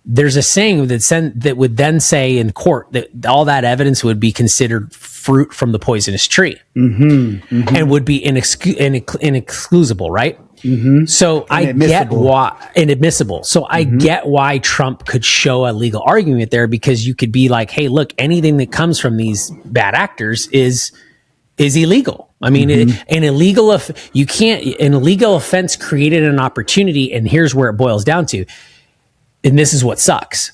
There's a saying that would then say in court that all that evidence would be considered fruit from the poisonous tree and would be inexcusable, right? So I get why inadmissible. So I get why Trump could show a legal argument there, because you could be like, hey, look, anything that comes from these bad actors is illegal. I mean, an illegal offense created an opportunity, and here's where it boils down to. And this is what sucks.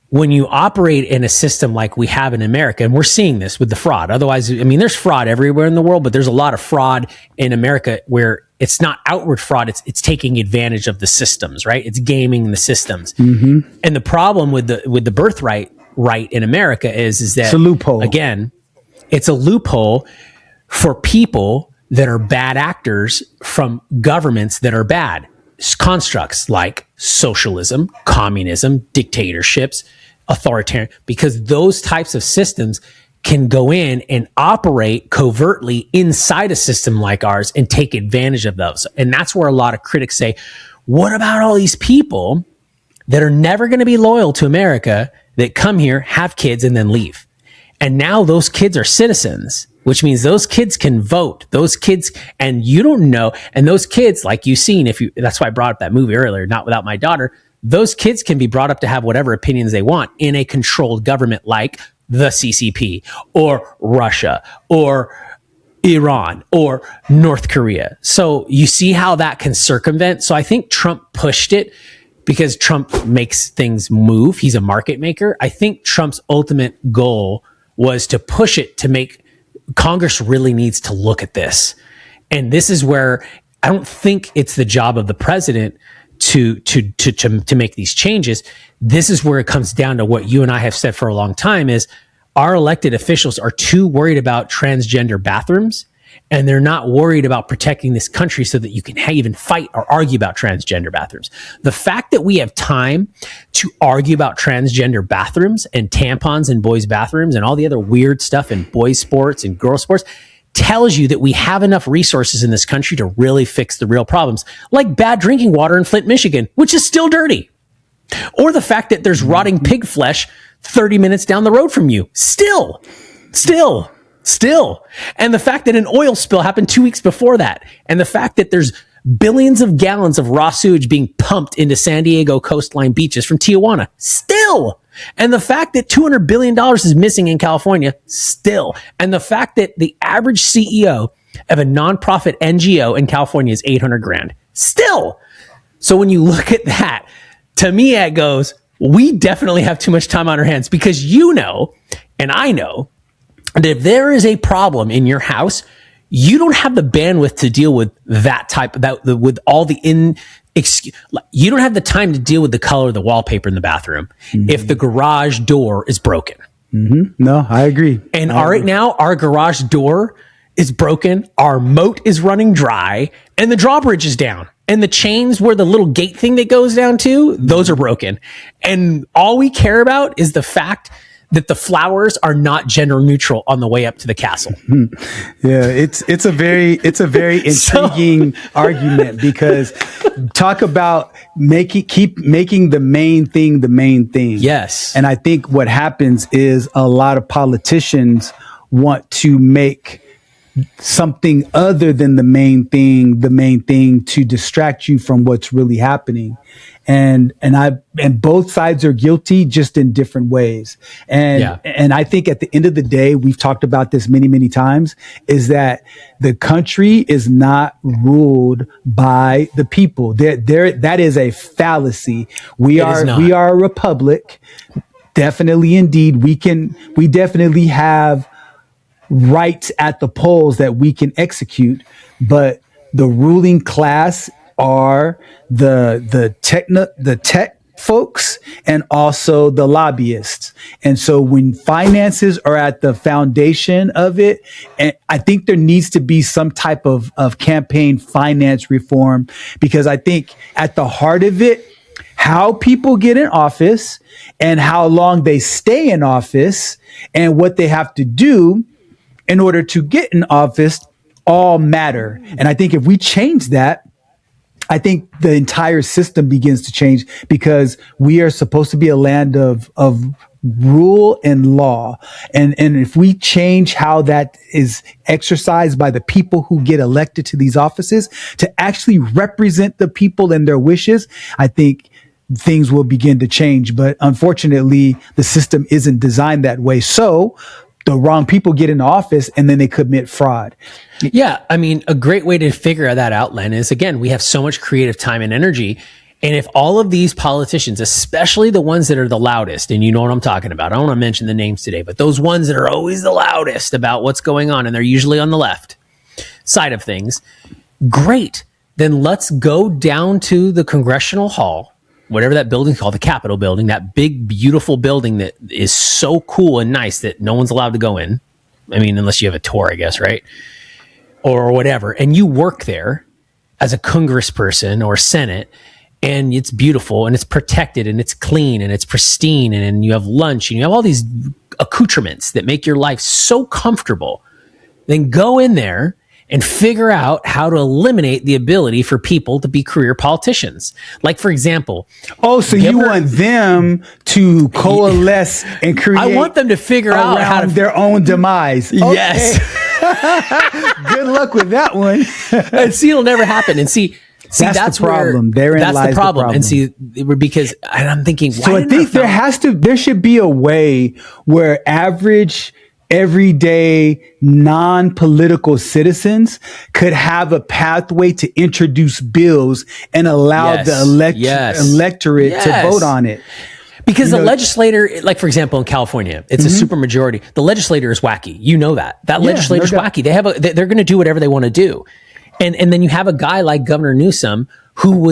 When you operate in a system like we have in America, and we're seeing this with the fraud. Otherwise, I mean, there's fraud everywhere in the world, but there's a lot of fraud in America where it's not outward fraud. It's taking advantage of the systems, right? It's gaming the systems. And the problem with the birthright right in America is that it's a loophole. Again, it's a loophole for people that are bad actors from governments that are bad. Constructs like socialism, communism, dictatorships, authoritarian, because those types of systems can go in and operate covertly inside a system like ours and take advantage of those. And that's where a lot of critics say, what about all these people that are never going to be loyal to America, that come here, have kids, and then leave? And now those kids are citizens, which means those kids can vote. Those kids, and you don't know, and those kids, like you've seen, that's why I brought up that movie earlier, Not Without My Daughter, those kids can be brought up to have whatever opinions they want in a controlled government like the CCP or Russia or Iran or North Korea. So you see how that can circumvent. So I think Trump pushed it because Trump makes things move. He's a market maker. I think Trump's ultimate goal was to push it to make Congress really needs to look at this. And this is where I don't think it's the job of the president to make these changes. This is where it comes down to what you and I have said for a long time is our elected officials are too worried about transgender bathrooms, and they're not worried about protecting this country so that you can even fight or argue about transgender bathrooms. The fact that we have time to argue about transgender bathrooms and tampons in boys' bathrooms and all the other weird stuff in boys' sports and girls' sports tells you that we have enough resources in this country to really fix the real problems, like bad drinking water in Flint, Michigan, which is still dirty. Or the fact that there's rotting pig flesh 30 minutes down the road from you. Still. And the fact that an oil spill happened 2 weeks before that. And the fact that there's billions of gallons of raw sewage being pumped into San Diego coastline beaches from Tijuana. Still. And the fact that $200 billion is missing in California. Still. And the fact that the average CEO of a nonprofit NGO in California is $800,000. Still. So when you look at that, to me, it goes, we definitely have too much time on our hands, because you know, and I know, that if there is a problem in your house, you don't have the bandwidth to deal with that type of with all the you don't have the time to deal with the color of the wallpaper in the bathroom if the garage door is broken. No, I agree. And right now, our garage door is broken. Our moat is running dry, and the drawbridge is down. And the chains where the little gate thing that goes down to, those are broken. And all we care about is the fact that the flowers are not gender neutral on the way up to the castle. Yeah, it's a very intriguing argument, because talk about keep making the main thing the main thing. Yes. And I think what happens is a lot of politicians want to make something other than the main thing to distract you from what's really happening. And both sides are guilty, just in different ways. And I think at the end of the day, we've talked about this many, many times, is that the country is not ruled by the people. That is a fallacy. We are a republic. Definitely, indeed. We definitely have rights at the polls that we can execute, but the ruling class are the tech folks and also the lobbyists. And so when finances are at the foundation of it, and I think there needs to be some type of campaign finance reform, because I think at the heart of it, how people get in office and how long they stay in office and what they have to do in order to get in office all matter. And I think if we change that, I think the entire system begins to change, because we are supposed to be a land of rule and law. And if we change how that is exercised by the people who get elected to these offices to actually represent the people and their wishes, I think things will begin to change. But unfortunately, the system isn't designed that way. So the wrong people get into office and then they commit fraud. Yeah. I mean, a great way to figure that out, Len, is, again, we have so much creative time and energy. And if all of these politicians, especially the ones that are the loudest, and you know what I'm talking about, I don't want to mention the names today, but those ones that are always the loudest about what's going on, and they're usually on the left side of things, great. Then let's go down to the Congressional Hall, whatever that building's called, the Capitol building, that big, beautiful building that is so cool and nice that no one's allowed to go in. I mean, unless you have a tour, I guess, right? Or whatever. And you work there as a congressperson or Senate, and it's beautiful and it's protected and it's clean and it's pristine, and you have lunch and you have all these accoutrements that make your life so comfortable. Then go in there and figure out how to eliminate the ability for people to be career politicians. Like, for example... Oh, so you want them to coalesce and create... I want them to figure out how to... their own demise. Okay. Yes. Good luck with that one. And see, it'll never happen. And see, that's the problem. That's the problem. And see, because I'm thinking... So I think there should be a way where average... everyday non-political citizens could have a pathway to introduce bills and allow the electorate to vote on it. Because the legislator, like, for example, in California, it's a super majority. The legislator is wacky. You know that. That legislator is wacky. They're going to do whatever they want to do. And then you have a guy like Governor Newsom who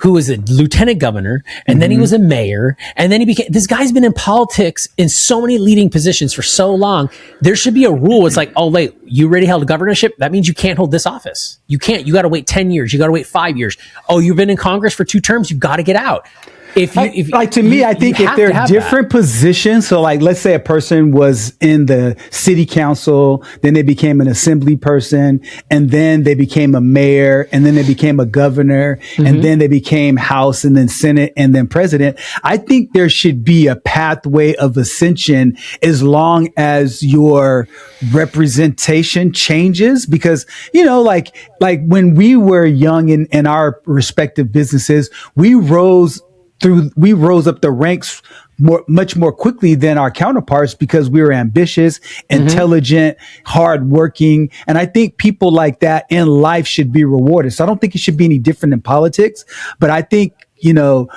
who was a lieutenant governor, and then he was a mayor, and then he became, this guy's been in politics in so many leading positions for so long. There should be a rule. It's like, oh, wait, you already held a governorship? That means you can't hold this office. You can't. You got to wait 10 years. You got to wait 5 years. Oh, you've been in Congress for 2 terms. You got to get out. I think if they're different positions, so like, let's say a person was in the city council, then they became an assembly person, and then they became a mayor, and then they became a governor, and then they became House, and then Senate, and then president. I think there should be a pathway of ascension as long as your representation changes, because, you know, like when we were young in our respective businesses, we rose up the ranks much more quickly than our counterparts because we were ambitious, intelligent, hardworking. And I think people like that in life should be rewarded. So I don't think it should be any different in politics, but I think, you know,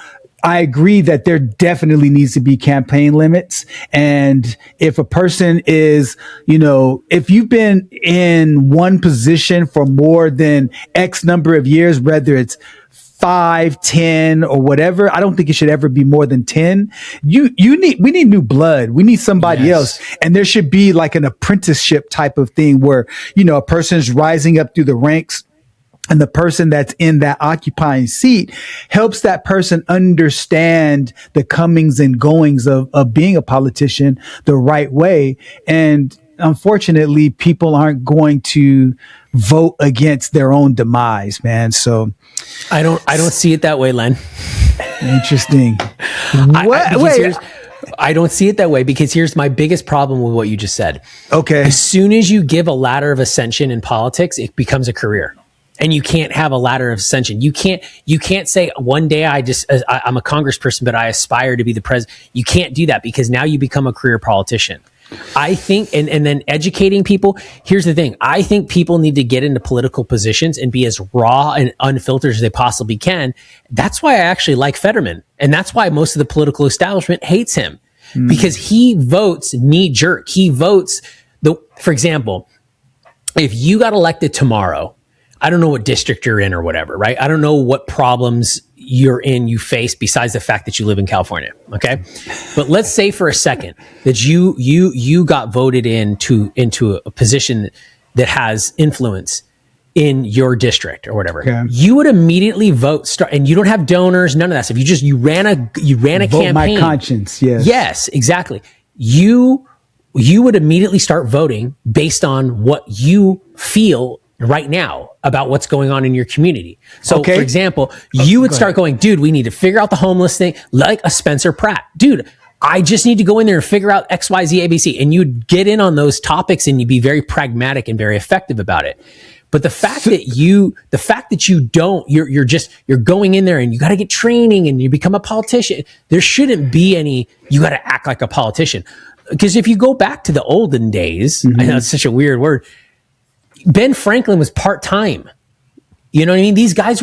I agree that there definitely needs to be campaign limits. And if a person is, you know, if you've been in one position for more than X number of years, whether it's 5, 10, or whatever, I don't think it should ever be more than 10. We need new blood. We need somebody else. And there should be like an apprenticeship type of thing where, you know, a person's rising up through the ranks, and the person that's in that occupying seat helps that person understand the comings and goings of being a politician the right way. And unfortunately, people aren't going to vote against their own demise, man. So I don't see it that way, Len. Interesting. I don't see it that way, because here's my biggest problem with what you just said. Okay. As soon as you give a ladder of ascension in politics, it becomes a career. And you can't have a ladder of ascension. You can't say one day I'm a congressperson, but I aspire to be the president. You can't do that, because now you become a career politician. I think, and then educating people. Here's the thing. I think people need to get into political positions and be as raw and unfiltered as they possibly can. That's why I actually like Fetterman. And that's why most of the political establishment hates him, because he votes knee jerk. He votes for example, if you got elected tomorrow, I don't know what district you're in or whatever, right? I don't know what problems you face besides the fact that you live in California. Okay. But let's say for a second that you got voted into a position that has influence in your district or whatever. Okay. You would immediately and you don't have donors, none of that stuff. You ran a campaign. My conscience. Yes. Yes, exactly. You would immediately start voting based on what you feel right now about what's going on in your community. So for example, you would start going, dude, we need to figure out the homeless thing, like a Spencer Pratt. Dude, I just need to go in there and figure out X, Y, Z, ABC. And you'd get in on those topics and you'd be very pragmatic and very effective about it. But the fact that you're going in there and you got to get training and you become a politician, there shouldn't be any, you got to act like a politician. Because if you go back to the olden days, I know it's such a weird word, Ben Franklin was part-time. You know what I mean? These guys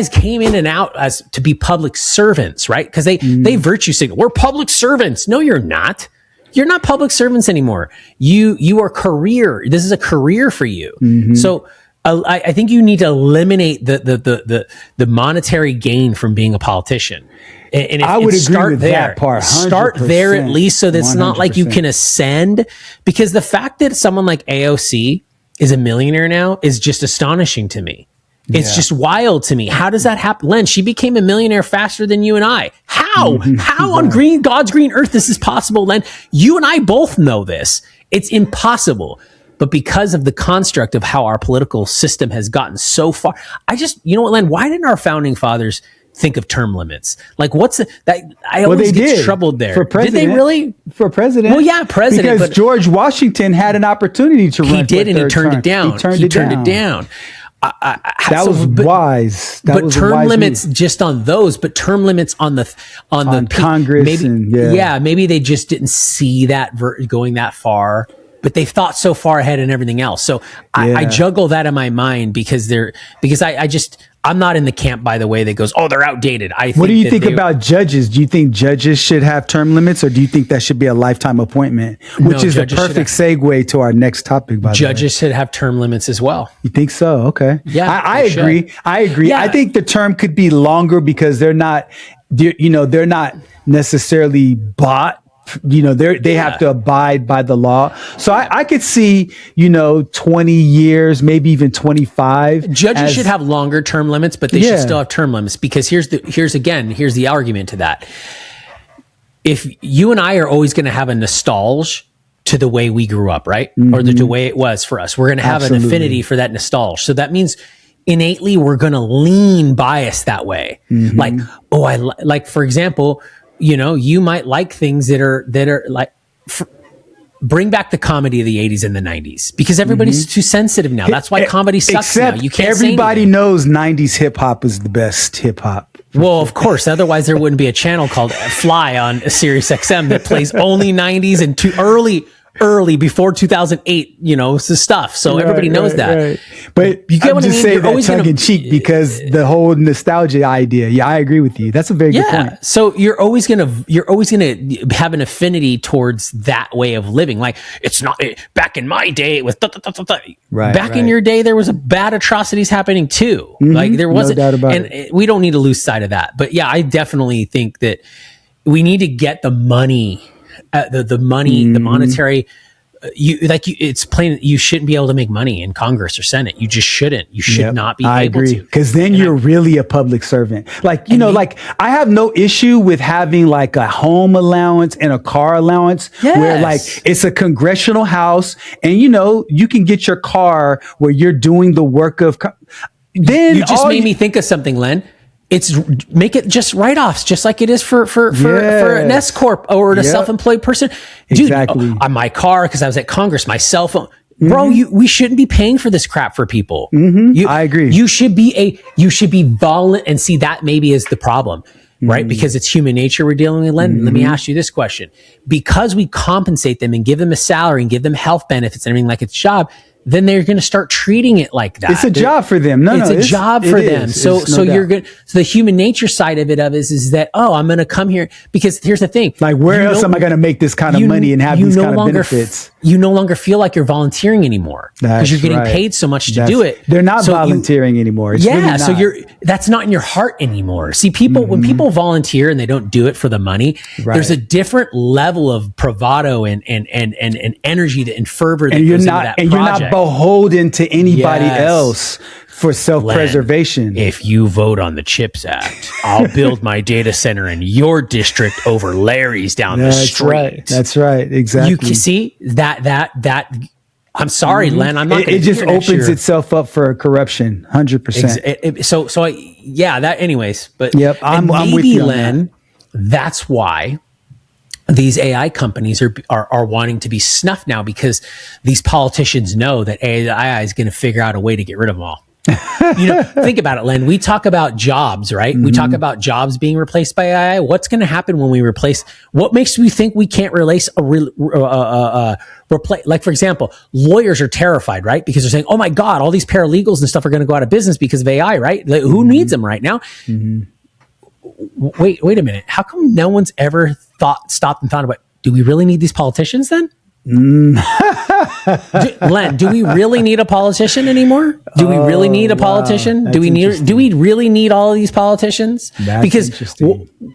came in and out as to be public servants, right? Because they virtue signal. We're public servants. No, you're not. You're not public servants anymore. You are career. This is a career for you. So I think you need to eliminate the monetary gain from being a politician. And I would agree with that part. 100%, start there at least, so that it's not like you can ascend. Because the fact that someone like AOC is a millionaire now is just astonishing to me. It's just wild to me. How does that happen? Len, she became a millionaire faster than you and I. How? How on God's green earth this is possible, Len? You and I both know this. It's impossible. But because of the construct of how our political system has gotten so far, you know what, Len, why didn't our founding fathers think of term limits? Like, I always get troubled there. For president. Did they really? For president. Well, yeah, president. Because George Washington had an opportunity to run. He did, and he turned it down. He turned it down. That was wise. But term limits just on those, but term limits on Congress. Maybe, maybe they just didn't see that going that far. But they've thought so far ahead in everything else. So I juggle that in my mind because I'm not in the camp, by the way, that goes, oh, they're outdated. What do you think about judges? Do you think judges should have term limits, or do you think that should be a lifetime appointment? Which is the perfect segue to our next topic, by the way. Judges should have term limits as well. You think so? Okay. Yeah, I agree. I agree. Yeah. I think the term could be longer because they're not necessarily bought. They have to abide by the law. So I could see, 20 years, maybe even 25. Judges should have longer term limits, but they should still have term limits, because here's the argument to that. If you and I are always going to have a nostalgia to the way we grew up, right? Mm-hmm. Or the way it was for us, we're going to have an affinity for that nostalgia. So that means innately we're going to lean bias that way. Mm-hmm. Like, for example, you might like things that are like, bring back the comedy of the 80s and the 90s, because everybody's too sensitive now. That's why comedy sucks now. You can't everybody knows 90s hip hop is the best hip hop. Well, of course. Otherwise, there wouldn't be a channel called Fly on Sirius XM that plays only 90s and early before 2008, stuff. So everybody knows that. Right. But you get what I mean? Say that tongue in cheek, because the whole nostalgia idea. Yeah, I agree with you. That's a very good point. So you're always gonna have an affinity towards that way of living. Like, it's not back in my day. It was back in your day. There was bad atrocities happening too. Mm-hmm. Like, there wasn't. No doubt about it. We don't need to lose sight of that. But yeah, I definitely think that we need to get the money. The money, the monetary, it's plain. You shouldn't be able to make money in Congress or Senate. You just shouldn't. You should not be able to. Because then you're really a public servant. Like, like I have no issue with having like a home allowance and a car allowance where like it's a congressional house, and you can get your car where you're doing the work of. Then you just made me think of something, Len. Make it just write-offs, just like it is for an S corp or a self-employed person. Dude, exactly. On my car, because I was at Congress, my cell phone. Bro, we shouldn't be paying for this crap for people. Mm-hmm. I agree. You should be violent, and see that maybe is the problem, right? Because it's human nature we're dealing with. Len, let me ask you this question: because we compensate them and give them a salary and give them health benefits and everything like it's a job, then they're going to start treating it like that. It's a job for them. It's a job for them. So you're good. So the human nature side of it is that, I'm going to come here, because here's the thing. Like, where else am I going to make this kind of money and have these kind of benefits? You no longer feel like you're volunteering anymore, because you're getting paid so much to do it. They're not volunteering anymore. It's really not. So that's not in your heart anymore. See, when people volunteer and they don't do it for the money, there's a different level of bravado and energy and fervor that goes into that project. You're not beholden to anybody else for self-preservation. Len, if you vote on the CHIPS Act, I'll build my data center in your district over Larry's down the street. That's right. Exactly. You can see that. I'm sorry, Len. I'm not. It just opens itself up for corruption, 100%. Anyways, but I'm with you, Len. That's why these AI companies are wanting to be snuffed now, because these politicians know that AI is going to figure out a way to get rid of them all. Think about it, Len. We talk about jobs, right? We talk about jobs being replaced by AI. What's going to happen when we replace? What makes you think we can't replace like, for example, lawyers are terrified, right? Because they're saying, "Oh my God, all these paralegals and stuff are going to go out of business because of AI," right? Like, who needs them right now? Wait a minute. How come no one's ever stopped and thought about, do we really need these politicians then? Len, do we really need a politician anymore? Do we really need a politician? Do we really need all of these politicians? Because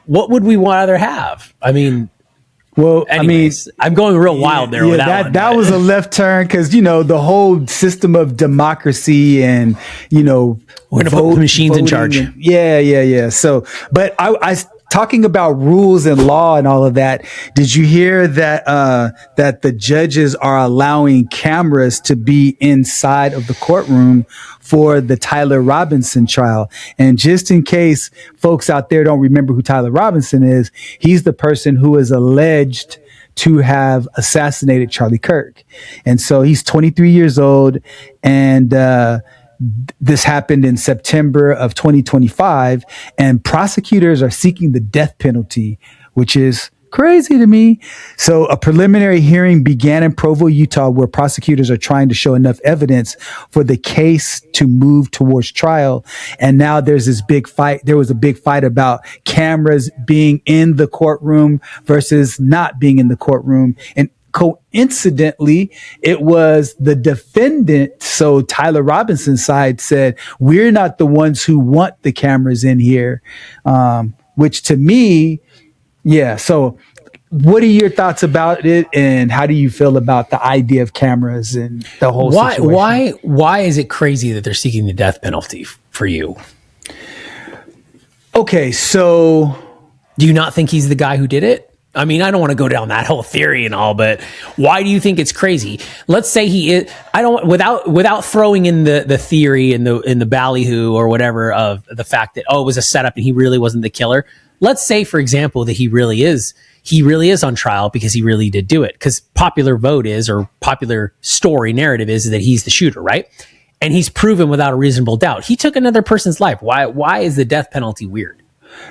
what would we rather have? I mean, well, anyways, I'm going real wild there with that one. That was a left turn, because the whole system of democracy and we're going to put machines in charge. So, but I talking about rules and law and all of that. Did you hear that that the judges are allowing cameras to be inside of the courtroom for the Tyler Robinson trial? And just in case folks out there don't remember who Tyler Robinson is, he's the person who is alleged to have assassinated Charlie Kirk. And so he's 23 years old, and this happened in September of 2025, and prosecutors are seeking the death penalty, which is Crazy to me. So a preliminary hearing began in Provo, Utah, where prosecutors are trying to show enough evidence for the case to move towards trial. And now there's this big fight. There was a big fight about cameras being in the courtroom versus not being in the courtroom. And coincidentally, it was the defendant. So Tyler Robinson's side said, we're not the ones who want the cameras in here. Which to me, yeah. So what are your thoughts about it, and how do you feel about the idea of cameras and the whole situation? Why is it crazy that they're seeking the death penalty for you? Okay, so do you not think he's the guy who did it? I mean, I don't want to go down that whole theory and all, but why do you think it's crazy? Let's say he is. I don't without throwing in the theory and the ballyhoo or whatever of the fact that it was a setup and he really wasn't the killer. Let's say, for example, that he really is on trial because he really did do it. Because popular vote is, or popular story narrative is, that he's the shooter, right? And he's proven without a reasonable doubt he took another person's life. Why is the death penalty weird?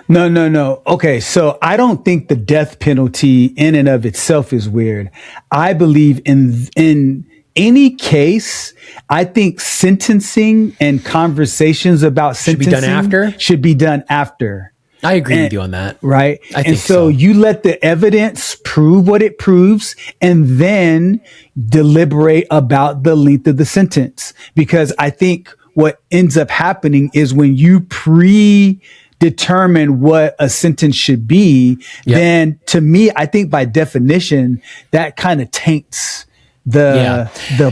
No. Okay, so I don't think the death penalty in and of itself is weird. I believe in any case, I think sentencing and conversations about sentencing should be done after. I agree with you on that. Right. I think so you let the evidence prove what it proves and then deliberate about the length of the sentence. Because I think what ends up happening is when you determine what a sentence should be, then to me, I think by definition, that kind of taints the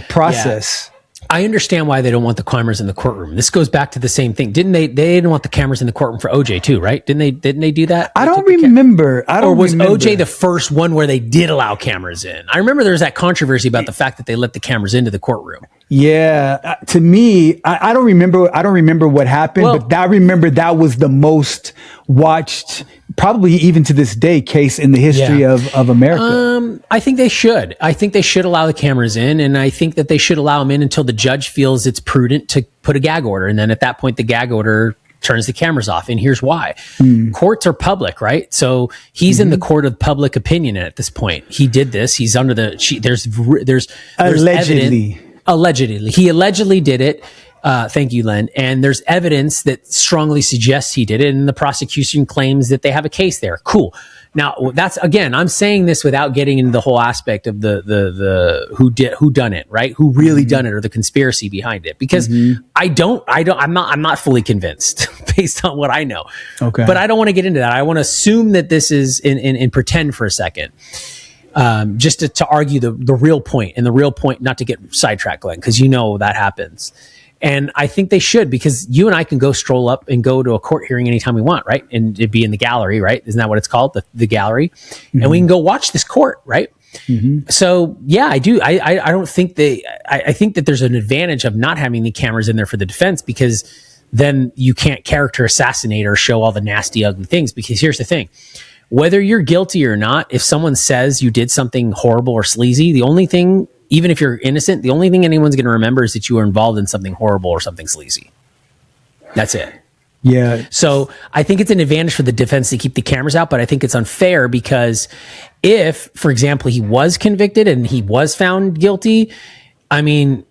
process. Yeah. I understand why they don't want the cameras in the courtroom. This goes back to the same thing. Didn't they didn't want the cameras in the courtroom for OJ too, right? Didn't they do that? I don't remember. Or was OJ the first one where they did allow cameras in? I remember there was that controversy about the fact that they let the cameras into the courtroom. Yeah, to me, I don't remember. I don't remember what happened, but I remember that was the most watched, probably even to this day, case in the history of America. I think they should. I think they should allow the cameras in, and I think that they should allow them in until the judge feels it's prudent to put a gag order, and then at that point, the gag order turns the cameras off. And here's why: courts are public, right? So he's in the court of public opinion at this point. He did this. He's under the. There's allegedly. Allegedly. He allegedly did it. Thank you, Len. And there's evidence that strongly suggests he did it, and the prosecution claims that they have a case there. Cool. Now, that's, again, I'm saying this without getting into the whole aspect of the who done it, right? Who really done it, or the conspiracy behind it? Because I'm not fully convinced based on what I know. Okay. But I don't want to get into that. I want to assume that this is in pretend for a second. Just to argue the real point, and the real point, not to get sidetracked, Glenn, because you know that happens. And I think they should, because you and I can go stroll up and go to a court hearing anytime we want, right? And it'd be in the gallery, right? Isn't that what it's called? The gallery. And we can go watch this court, right? So yeah, I do. I don't think I think that there's an advantage of not having the cameras in there for the defense, because then you can't character assassinate or show all the nasty, ugly things. Because here's the thing. Whether you're guilty or not, if someone says you did something horrible or sleazy, the only thing, even if you're innocent, the only thing anyone's going to remember is that you were involved in something horrible or something sleazy. That's it. Yeah. So I think it's an advantage for the defense to keep the cameras out, but I think it's unfair, because if, for example, he was convicted and he was found guilty, I mean,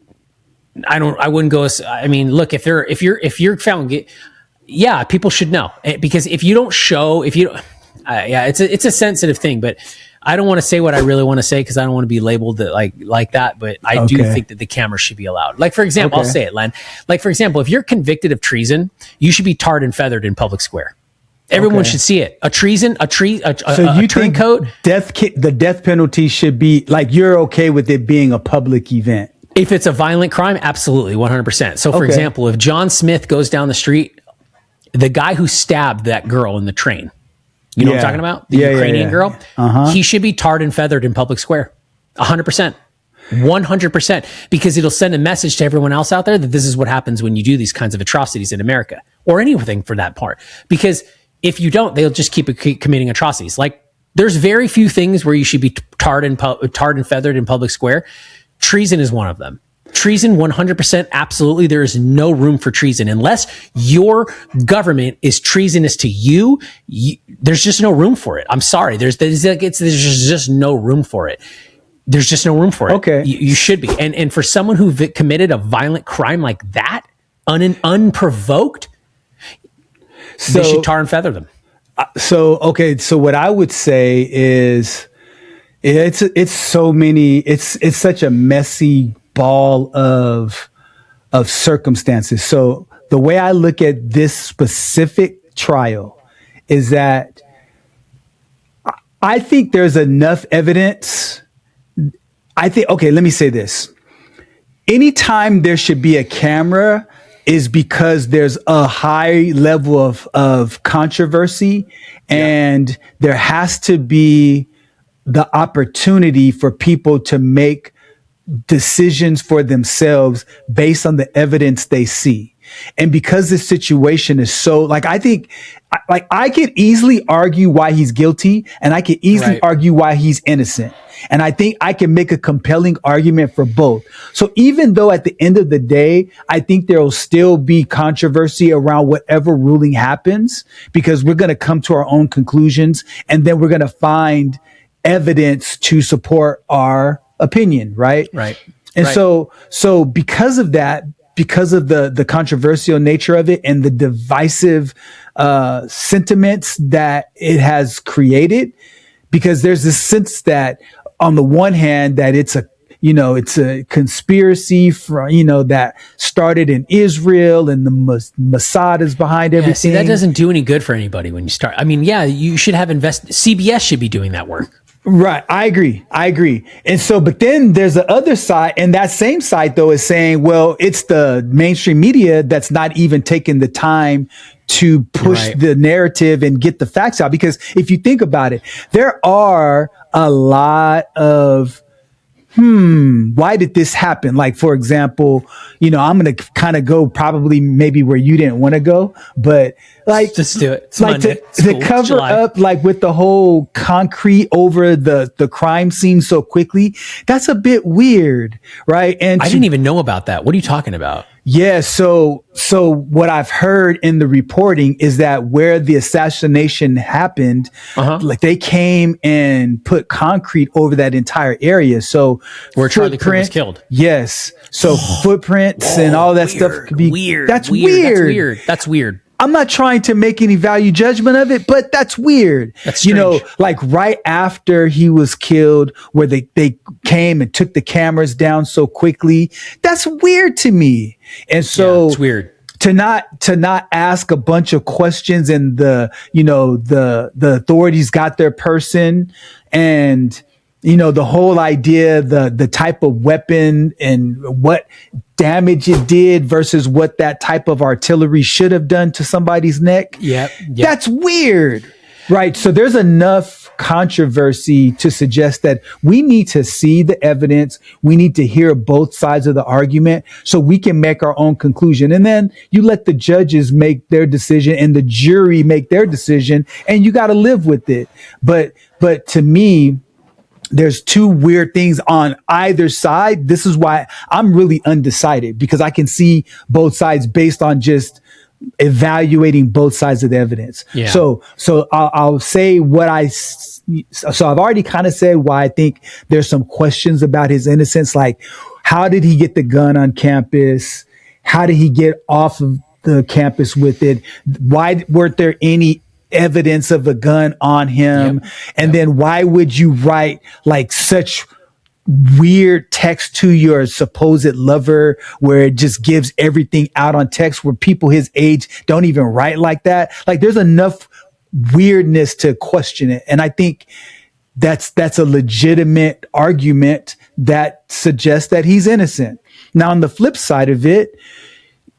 I wouldn't go. I mean, look, if you're found guilty, yeah, people should know, because if you don't show, it's a sensitive thing, but I don't want to say what I really want to say, because I don't want to be labeled like that. But I do think that the camera should be allowed. Like, for example, I'll say it, Len. Like, for example, if you're convicted of treason, you should be tarred and feathered in public square. Everyone should see it. A turncoat. The death penalty should be, like, you're okay with it being a public event? If it's a violent crime, absolutely, 100%. So, for example, if John Smith goes down the street, the guy who stabbed that girl in the train, you know what I'm talking about? The Ukrainian girl? He should be tarred and feathered in public square. 100%. 100%. Because it'll send a message to everyone else out there that this is what happens when you do these kinds of atrocities in America. Or anything for that part. Because if you don't, they'll just keep committing atrocities. Like, there's very few things where you should be tarred and feathered in public square. Treason is one of them. Treason, 100%, absolutely. There is no room for treason unless your government is treasonous to you. There's just no room for it. I'm sorry. There's just no room for it. There's just no room for it. Okay, you should be. And for someone who committed a violent crime like that, unprovoked, they should tar and feather them. So what I would say is, it's so many. It's such a messy ball of circumstances. So the way I look at this specific trial is that I think there's enough evidence. Let me say this. Anytime there should be a camera is because there's a high level of controversy, and there has to be the opportunity for people to make decisions for themselves based on the evidence they see. And because this situation is so, I think, I could easily argue why he's guilty, and I could easily argue why he's innocent. And I think I can make a compelling argument for both. So even though at the end of the day, I think there will still be controversy around whatever ruling happens, because we're going to come to our own conclusions, and then we're going to find evidence to support our opinion, right? Right. And so because of that, because of the controversial nature of it and the divisive sentiments that it has created, because there's this sense that on the one hand that it's a conspiracy that started in Israel, and the Mossad is behind everything. See, that doesn't do any good for anybody when you start. I mean, you should have CBS should be doing that work. Right. I agree. And so, but then there's the other side, and that same side though is saying, well, it's the mainstream media that's not even taking the time to push the narrative and get the facts out. Because if you think about it, there are a lot of, why did this happen? Like, for example, I'm going to kind of go probably maybe where you didn't want to go, but just do it. It's like Monday. to cover up, with the whole concrete over the crime scene so quickly. That's a bit weird, right? And I didn't even know about that. What are you talking about? Yeah. So what I've heard in the reporting is that where the assassination happened, they came and put concrete over that entire area. So where Charlie Kirk was killed. Yes. So footprints and all that stuff could be weird. That's weird. That's weird. I'm not trying to make any value judgment of it, but that's weird. That's strange. Right after he was killed, where they came and took the cameras down so quickly. That's weird to me. And so it's weird to not ask a bunch of questions, and the authorities got their person, and the whole idea, the type of weapon and what damage it did versus what that type of artillery should have done to somebody's neck. Yep. That's weird. Right. So there's enough controversy to suggest that we need to see the evidence. We need to hear both sides of the argument so we can make our own conclusion. And then you let the judges make their decision and the jury make their decision, and you got to live with it. But to me, there's two weird things on either side. This is why I'm really undecided, because I can see both sides based on just evaluating both sides of the evidence. Yeah. So I'll say so I've already kind of said why I think there's some questions about his innocence. Like, how did he get the gun on campus? How did he get off of the campus with it? Why weren't there any evidence of a gun on him? And then why would you write such weird text to your supposed lover where it just gives everything out on text, where people his age don't even write like that? There's enough weirdness to question it. And I think that's a legitimate argument that suggests that he's innocent. Now, on the flip side of it,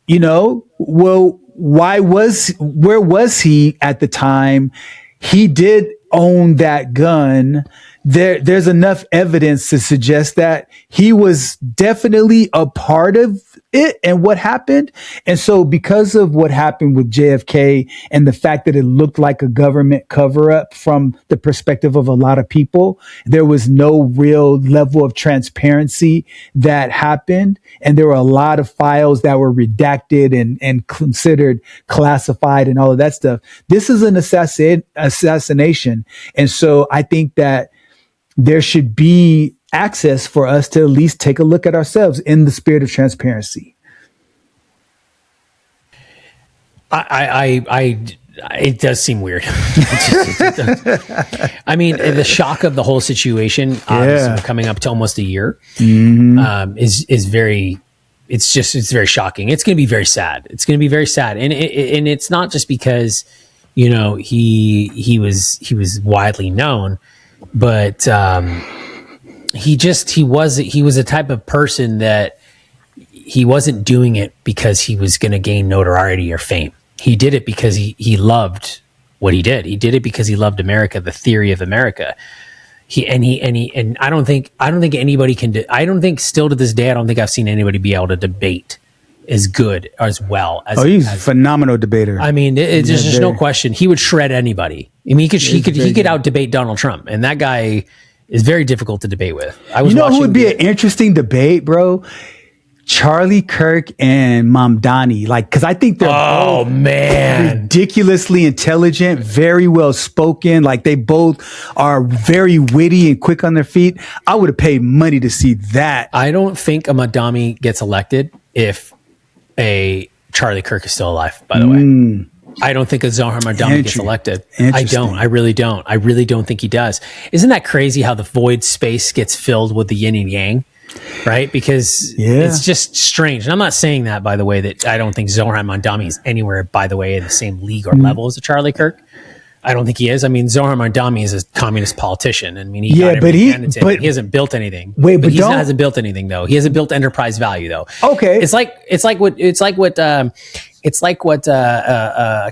where was he at the time? He did own that gun. there's enough evidence to suggest that he was definitely a part of it and what happened. And so because of what happened with JFK and the fact that it looked like a government cover up from the perspective of a lot of people, there was no real level of transparency that happened. And there were a lot of files that were redacted and considered classified and all of that stuff. This is an assassination. And so I think that there should be access for us to at least take a look at ourselves in the spirit of transparency. It does seem weird. I mean, the shock of the whole situation, obviously coming up to almost a year, is very. It's very shocking. It's going to be very sad. It's going to be very sad, and it's not just because he was widely known, but he was a type of person that he wasn't doing it because he was going to gain notoriety or fame. He did it because he loved what he did. He did it because he loved America, the theory of America. I don't think anybody can. I don't think still to this day, I don't think I've seen anybody be able to debate as good as well as. He's a phenomenal debater. I mean, there's just no question. He would shred anybody. I mean, he could out debate Donald Trump, and that guy is very difficult to debate with. Who would be an interesting debate, bro? Charlie Kirk and Mamdani, because I think they're both ridiculously intelligent, very well spoken. Like they both are very witty and quick on their feet. I would have paid money to see that. I don't think a Mamdani gets elected if a Charlie Kirk is still alive, by the way. I don't think a Zohar Mamdani gets elected. I don't. I really don't. I really don't think he does. Isn't that crazy how the void space gets filled with the yin and yang? Right? Because it's just strange. And I'm not saying that, by the way, that I don't think Zohar Mamdani is anywhere, by the way, in the same league or level as a Charlie Kirk. I don't think he is. I mean, Zohar Mamdani is a communist politician. I mean, he hasn't built anything. He hasn't built anything though. He hasn't built enterprise value though. Okay. It's like what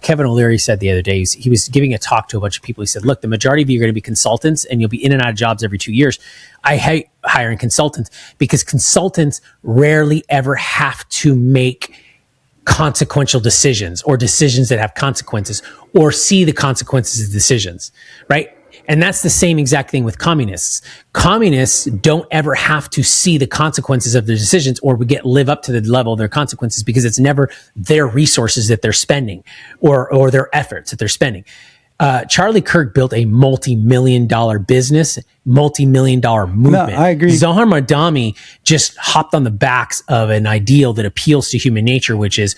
Kevin O'Leary said the other day. He was giving a talk to a bunch of people. He said, look, the majority of you are going to be consultants and you'll be in and out of jobs every 2 years. I hate hiring consultants because consultants rarely ever have to make consequential decisions or decisions that have consequences or see the consequences of decisions, right? And that's the same exact thing with communists. Communists don't ever have to see the consequences of their decisions or live up to the level of their consequences because it's never their resources that they're spending or their efforts that they're spending. Charlie Kirk built a multi-million-dollar business, multi-million-dollar movement. No, I agree. Zohar Mamdani just hopped on the backs of an ideal that appeals to human nature, which is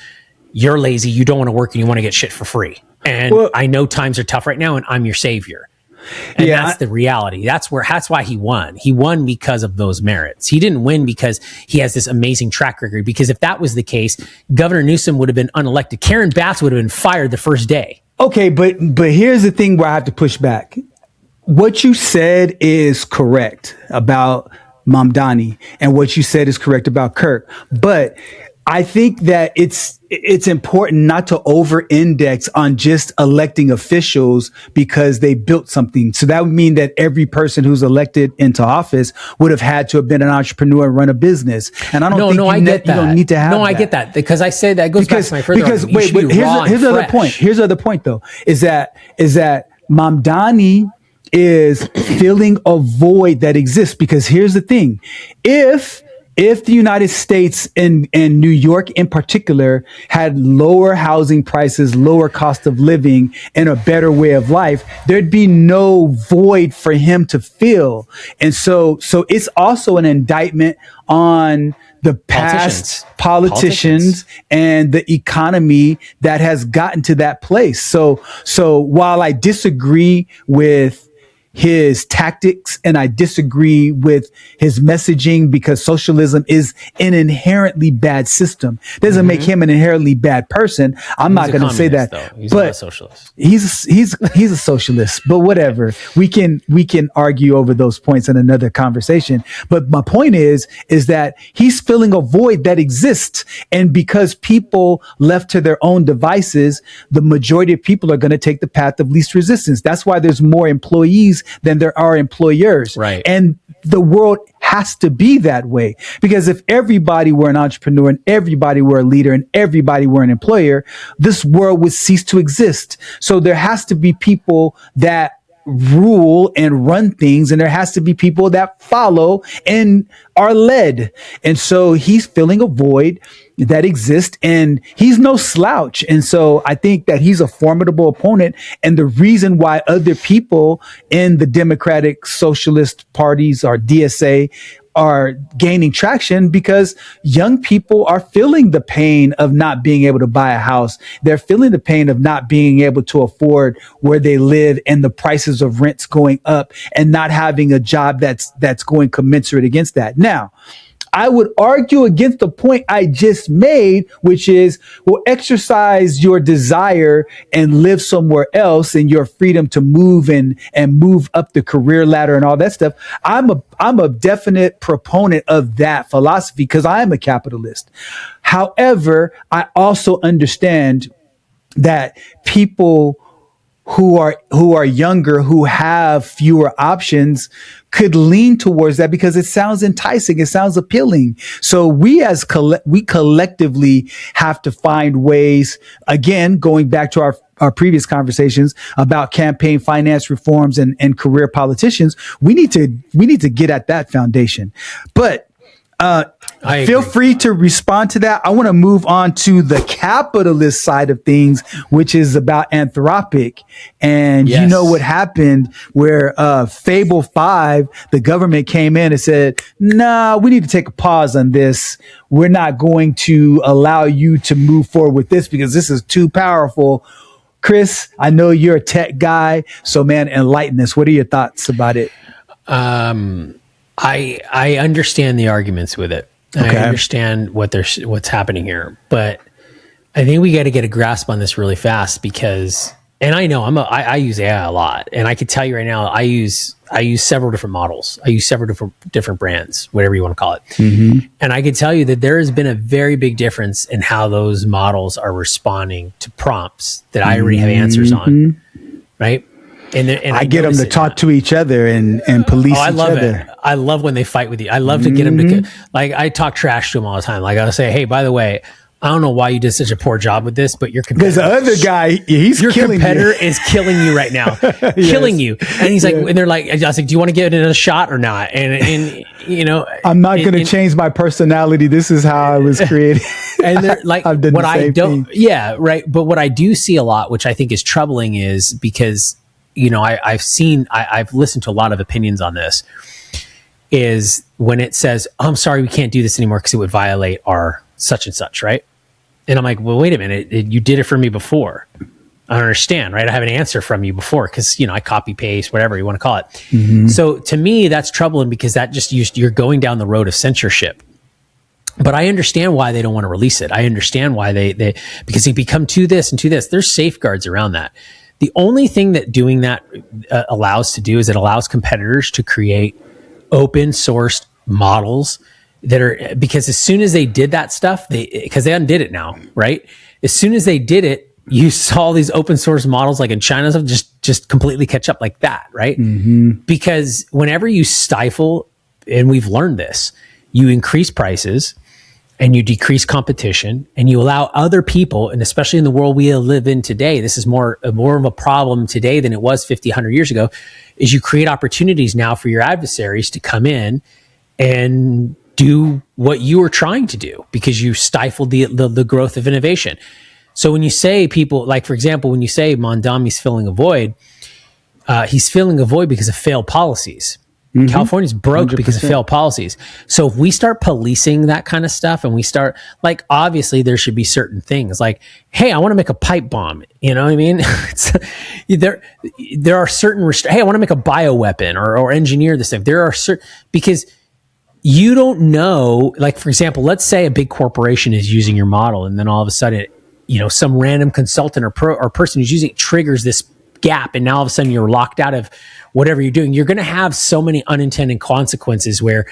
you're lazy, you don't want to work, and you want to get shit for free. And I know times are tough right now, and I'm your savior. And that's the reality. That's why he won. He won because of those merits. He didn't win because he has this amazing track record. Because if that was the case, Governor Newsom would have been unelected. Karen Bass would have been fired the first day. Okay, but here's the thing where I have to push back. What you said is correct about Mamdani, and what you said is correct about Kirk. But I think that it's important not to over-index on just electing officials because they built something. So that would mean that every person who's elected into office would have had to have been an entrepreneur and run a business. And I don't think you don't need to have that. No, I get that because I say that goes back to my further argument. Here's the other point. Here's the other point though, is that Mamdani is filling a void that exists because here's the thing. If the United States and New York in particular had lower housing prices, lower cost of living, and a better way of life, there'd be no void for him to fill. And so it's also an indictment on the past politicians and the economy that has gotten to that place. So while I disagree with his tactics and I disagree with his messaging because socialism is an inherently bad system. Doesn't make him an inherently bad person. I'm not going to say that, He's not a socialist. He's a socialist, but whatever. We can argue over those points in another conversation. But my point is that he's filling a void that exists. And because people left to their own devices, the majority of people are going to take the path of least resistance. That's why there's more employees than there are employers. Right. And the world has to be that way, because if everybody were an entrepreneur and everybody were a leader and everybody were an employer, this world would cease to exist. So there has to be people that rule and run things, and there has to be people that follow and are led. And so he's filling a void that exists, and he's no slouch. And so I think that he's a formidable opponent. And the reason why other people in the Democratic Socialist parties or DSA are gaining traction, because young people are feeling the pain of not being able to buy a house. They're feeling the pain of not being able to afford where they live and the prices of rents going up and not having a job that's going commensurate against that. Now, I would argue against the point I just made, which is, well, exercise your desire and live somewhere else, and your freedom to move and move up the career ladder and all that stuff. I'm a definite proponent of that philosophy because I am a capitalist. However, I also understand that people who are younger, who have fewer options, could lean towards that because it sounds enticing, it sounds appealing. So we we collectively have to find ways, again, going back to our previous conversations about campaign finance reforms and career politicians. We need to get at that foundation. But feel free to respond to that. I want to move on to the capitalist side of things, which is about Anthropic. And you know what happened where Fable 5, the government came in and said, nah, we need to take a pause on this. We're not going to allow you to move forward with this because this is too powerful. Chris, I know you're a tech guy, so man, enlighten us. What are your thoughts about it? I understand the arguments with it. Okay. I understand what's happening here, but I think we got to get a grasp on this really fast because, and I know I use AI a lot, and I can tell you right now, I use several different models. I use several different brands, whatever you want to call it. Mm-hmm. And I can tell you that there has been a very big difference in how those models are responding to prompts that I already have answers on, right? And I get them to talk to each other and police each other. It. I love when they fight with you. I love to get them to, like, I talk trash to them all the time. Like, I'll say, hey, by the way, I don't know why you did such a poor job with this, but your competitor, there's the other guy, your competitor is killing you right now, killing you. And he's like, and they're like, I was like, do you want to give it a shot or not? And you know, I'm not going to change my personality. This is how I was created. And they're like, what I don't, right. But what I do see a lot, which I think is troubling, is because, you know, I've listened to a lot of opinions on this, is when it says, oh, I'm sorry, we can't do this anymore because it would violate our such and such, right? And I'm like, well, wait a minute, you did it for me before. I don't understand, right? I have an answer from you before because, you know, I copy paste, whatever you want to call it. Mm-hmm. So to me, that's troubling because that just you're going down the road of censorship. But I understand why they don't want to release it. I understand why they because they become to this and to this. There's safeguards around that. The only thing that doing that allows to do is it allows competitors to create open sourced models that are, because as soon as they did that stuff, because they undid it now, right? As soon as they did it, you saw these open source models like in China stuff just completely catch up like that, right? Mm-hmm. Because whenever you stifle, and we've learned this, you increase prices and you decrease competition and you allow other people, and especially in the world we live in today, this is more of a problem today than it was 50, 100 years ago, is you create opportunities now for your adversaries to come in and do what you were trying to do because you stifled the growth of innovation. So when you say people, like, for example, when you say Mondami's filling a void, he's filling a void because of failed policies. Mm-hmm. California's broke 100%. Because of failed policies. So if we start policing that kind of stuff and we start, like, obviously there should be certain things like, hey, I want to make a pipe bomb. You know what I mean? There are certain, hey, I want to make a bioweapon or engineer this thing. There are certain, because you don't know, like, for example, let's say a big corporation is using your model and then all of a sudden, you know, some random consultant or person who's using it triggers this gap, and now all of a sudden you're locked out of whatever you're doing. You're going to have so many unintended consequences where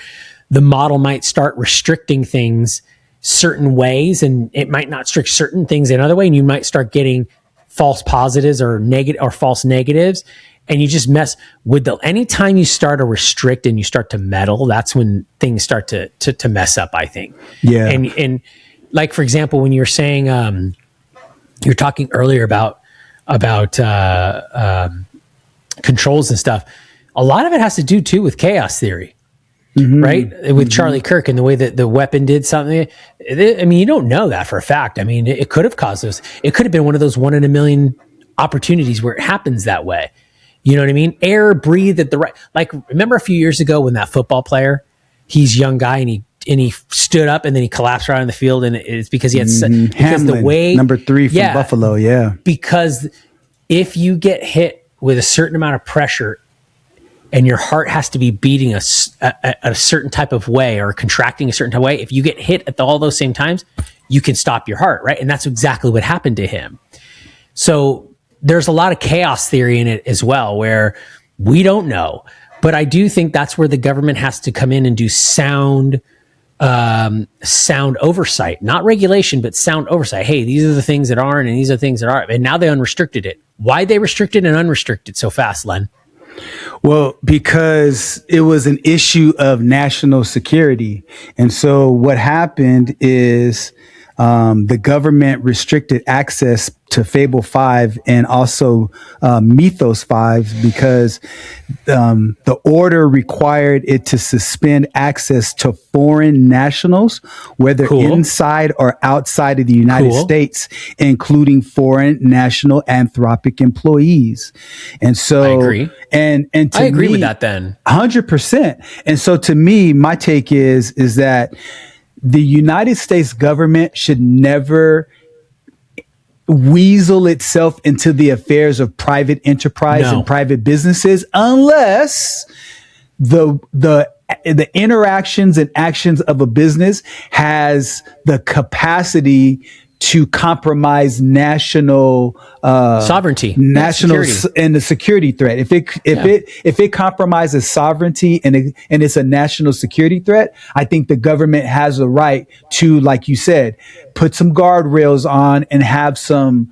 the model might start restricting things certain ways, and it might not restrict certain things another way, and you might start getting false positives or negative or false negatives. And you just mess with anytime you start to restrict and you start to meddle, that's when things start to mess up, I think. Yeah. And like, for example, when you're saying, you're talking earlier about controls and stuff, a lot of it has to do too with chaos theory, right? With Charlie Kirk and the way that the weapon did something. I mean, you don't know that for a fact. I mean, it could have caused those. It could have been one of those 1 in a million opportunities where it happens that way. You know what I mean? Air, breathe at the right. Like, remember a few years ago when that football player, he's a young guy and he stood up and then he collapsed right on the field, and it's because he had because Hamlin, the way number 3 from Buffalo, because if you get hit with a certain amount of pressure and your heart has to be beating a certain type of way or contracting a certain type of way, if you get hit at all those same times, you can stop your heart, right? And that's exactly what happened to him. So there's a lot of chaos theory in it as well, where we don't know. But I do think that's where the government has to come in and do sound oversight, not regulation, but sound oversight. Hey, these are the things that aren't, and these are the things that are. And now they unrestricted it. Why they restricted and unrestricted so fast, Len? Well, because it was an issue of national security. And so what happened is the government restricted access to Fable 5 and also Mythos 5 because the order required it to suspend access to foreign nationals, whether inside or outside of the United States, including foreign national Anthropic employees. And so I agree. And to I agree me, with that then. 100%. And so to me, my take is that the United States government should never weasel itself into the affairs of private enterprise and private businesses unless the interactions and actions of a business has the capacity to compromise national sovereignty, national and the security threat. If it compromises sovereignty and it's a national security threat, I think the government has a right to, like you said, put some guardrails on and have some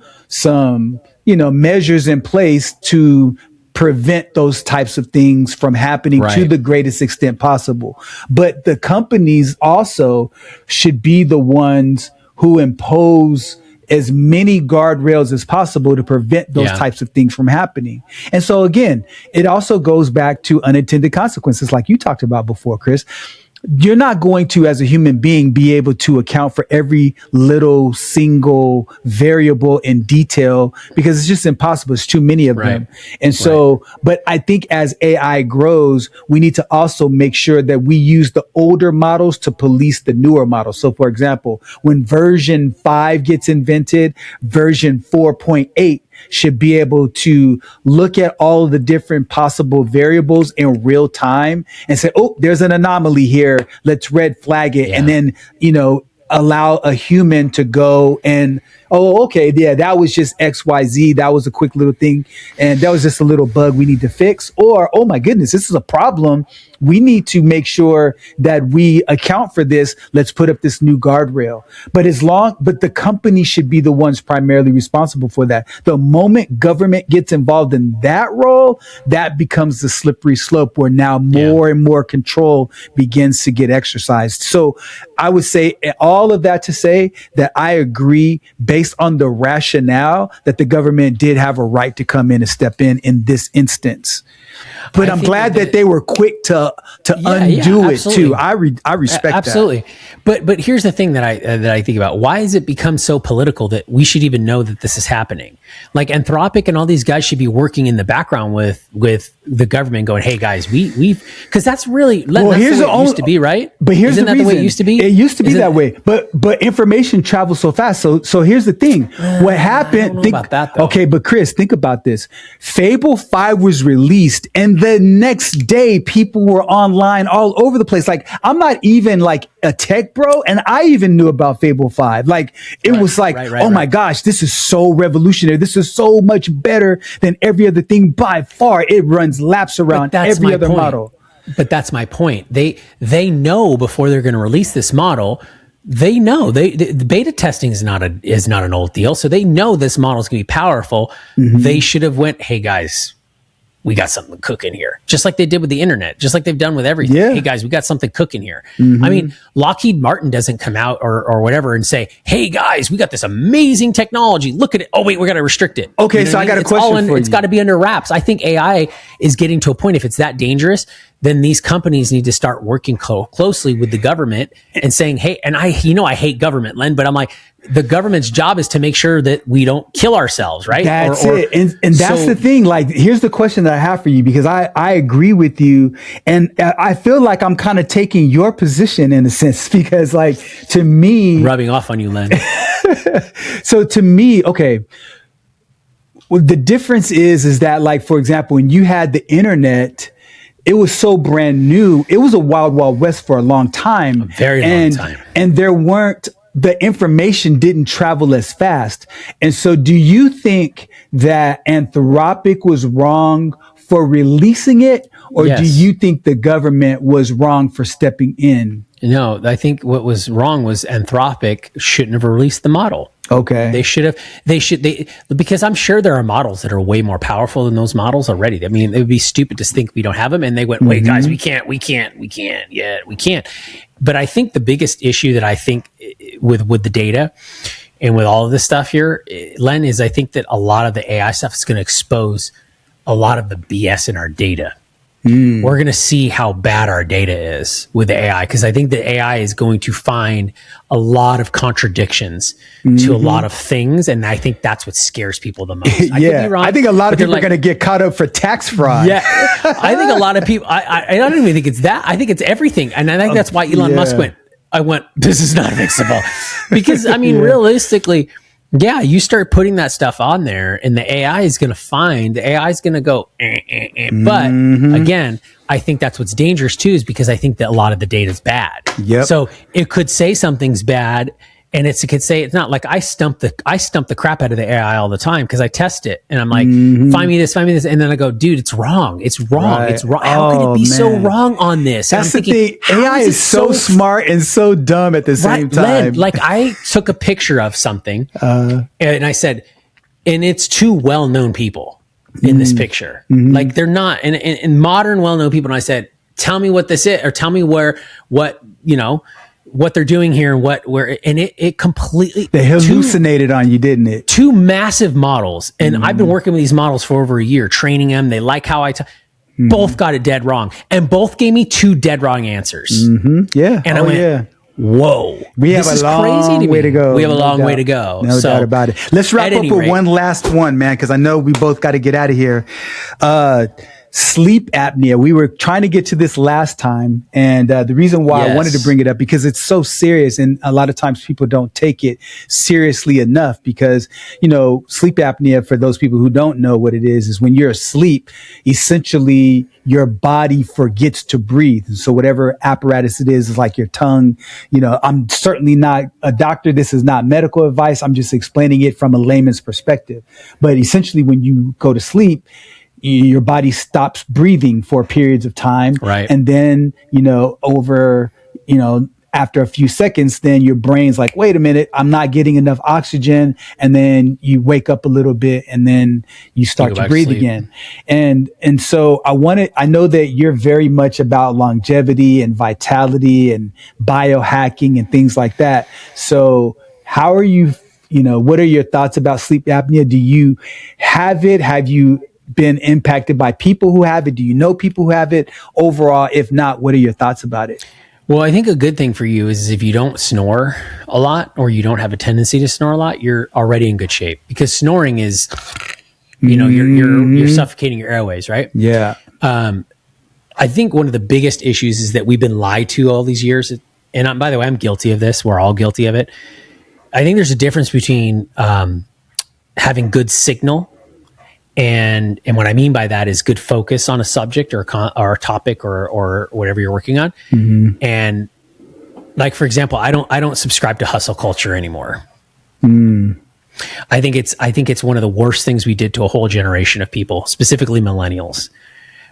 measures in place to prevent those types of things from happening to the greatest extent possible. But the companies also should be the ones who impose as many guardrails as possible to prevent those types of things from happening. And so again, it also goes back to unintended consequences like you talked about before, Chris. You're not going to, as a human being, be able to account for every little single variable in detail because it's just impossible. It's too many of them. And so, but I think as AI grows, we need to also make sure that we use the older models to police the newer models. So for example, when version 5 gets invented, version 4.8 should be able to look at all of the different possible variables in real time and say, oh, there's an anomaly here. Let's red flag it. And then, allow a human to go and, oh, okay, that was just XYZ. That was a quick little thing. And that was just a little bug we need to fix. Or, oh my goodness, this is a problem. We need to make sure that we account for this. Let's put up this new guardrail. But the company should be the ones primarily responsible for that. The moment government gets involved in that role, that becomes the slippery slope where now more and more control begins to get exercised. So I would say all of that to say that I agree based on the rationale that the government did have a right to come in and step in this instance. But I'm glad that they were quick to undo it too. I respect absolutely. that. But here's the thing that I think about. Why has it become so political that we should even know that this is happening? Like Anthropic and all these guys should be working in the background with the government going, hey guys, we've because that's really here's the way it used to be, right? But here's Isn't the that reason. The way it used to be? It used to be that way. But information travels so fast. So here's the thing. What happened? I don't know about that, though. Okay, but Chris, think about this. Fable 5 was released, and the next day people were online all over the place. Like, I'm not even like a tech bro, and I even knew about Fable 5. Like, it was like, oh my gosh, this is so revolutionary. This is so much better than every other thing by far. It runs laps around every other model. But that's my point. They know before they're going to release this model. They know the beta testing is not an old deal. So they know this model is going to be powerful. Mm-hmm. They should have went, hey guys, we got something cooking here, just like they did with the internet, just like they've done with everything. Yeah. Hey guys, we got something cooking here. I mean, Lockheed Martin doesn't come out or whatever and say, hey guys, we got this amazing technology. Look at it. Oh wait, we're going to restrict it. Okay, You know so what I got a It's question for you. It's got to be under wraps. I think AI is getting to a point, if it's that dangerous, then these companies need to start working closely with the government and saying, hey, and I hate government, Len, but I'm like, the government's job is to make sure that we don't kill ourselves, right? That's it. And that's the thing. Like, here's the question that I have for you, because I agree with you. And I feel like I'm kind of taking your position in a sense, because like, to me, rubbing off on you, Len. so to me, okay. Well, the difference is that, like, for example, when you had the internet, it was so brand new. It was a wild, wild west for a long time. A very long time. And the information didn't travel as fast. And so do you think that Anthropic was wrong for releasing it? Or Yes. do you think the government was wrong for stepping in? No, I think what was wrong was Anthropic shouldn't have released the model. Okay. Because I'm sure there are models that are way more powerful than those models already. I mean, it would be stupid to think we don't have them. And they went, wait, guys, we can't. But I think the biggest issue that I think with the data and with all of this stuff here, Len, is I think that a lot of the AI stuff is going to expose a lot of the BS in our data. We're going to see how bad our data is with the AI, because I think the AI is going to find a lot of contradictions to a lot of things. And I think that's what scares people the most. I could be wrong, I think a lot of but they're people are going to get caught up for tax fraud. Yeah. I think a lot of people, I don't even think it's that. I think it's everything. And I think that's why Elon Musk went, this is not fixable. Because, I mean, realistically, yeah, you start putting that stuff on there and the AI is going to go, But again, I think that's what's dangerous too, is because I think that a lot of the data is bad. Yep. So it could say something's bad, and it could say it's not. Like I stump the crap out of the AI all the time because I test it and I'm like, find me this, and then I go, dude, it's wrong. It's wrong. Right. It's wrong. How could it be so wrong on this? That's the thing. AI is so smart and so dumb at the same time. Len, like I took a picture of something and I said, and it's two well-known people in this picture. Like they're not in modern well-known people. And I said, tell me what this is, or tell me what they're doing here and it completely, they hallucinated on you, didn't it? Two massive models. And I've been working with these models for over a year, training them. They like how both got it dead wrong, and both gave me two dead wrong answers. Yeah. And I went, whoa, we have a long way to go. We have a long way to go. No doubt about it. Let's wrap up with one last one, man, because I know we both got to get out of here. Sleep apnea. We were trying to get to this last time. And the reason why I wanted to bring it up, because it's so serious. And a lot of times people don't take it seriously enough, because, sleep apnea, for those people who don't know what it is when you're asleep, essentially your body forgets to breathe. And so whatever apparatus it is like your tongue, I'm certainly not a doctor. This is not medical advice. I'm just explaining it from a layman's perspective. But essentially when you go to sleep, your body stops breathing for periods of time. Right. And then, after a few seconds, then your brain's like, wait a minute, I'm not getting enough oxygen. And then you wake up a little bit and then you start to breathe again. And so I know that you're very much about longevity and vitality and biohacking and things like that. So how are you, what are your thoughts about sleep apnea? Do you have it? Have you been impacted by people who have it? Do you know people who have it? Overall, if not, what are your thoughts about it? Well, I think a good thing for you is if you don't snore a lot, or you don't have a tendency to snore a lot, you're already in good shape, because snoring is, you're suffocating your airways, right? Yeah. I think one of the biggest issues is that we've been lied to all these years. And by the way, I'm guilty of this. We're all guilty of it. I think there's a difference between having good signal, and what I mean by that is good focus on a subject or a topic or whatever you're working on. And like, for example, I don't subscribe to hustle culture anymore. I think it's one of the worst things we did to a whole generation of people, specifically millennials,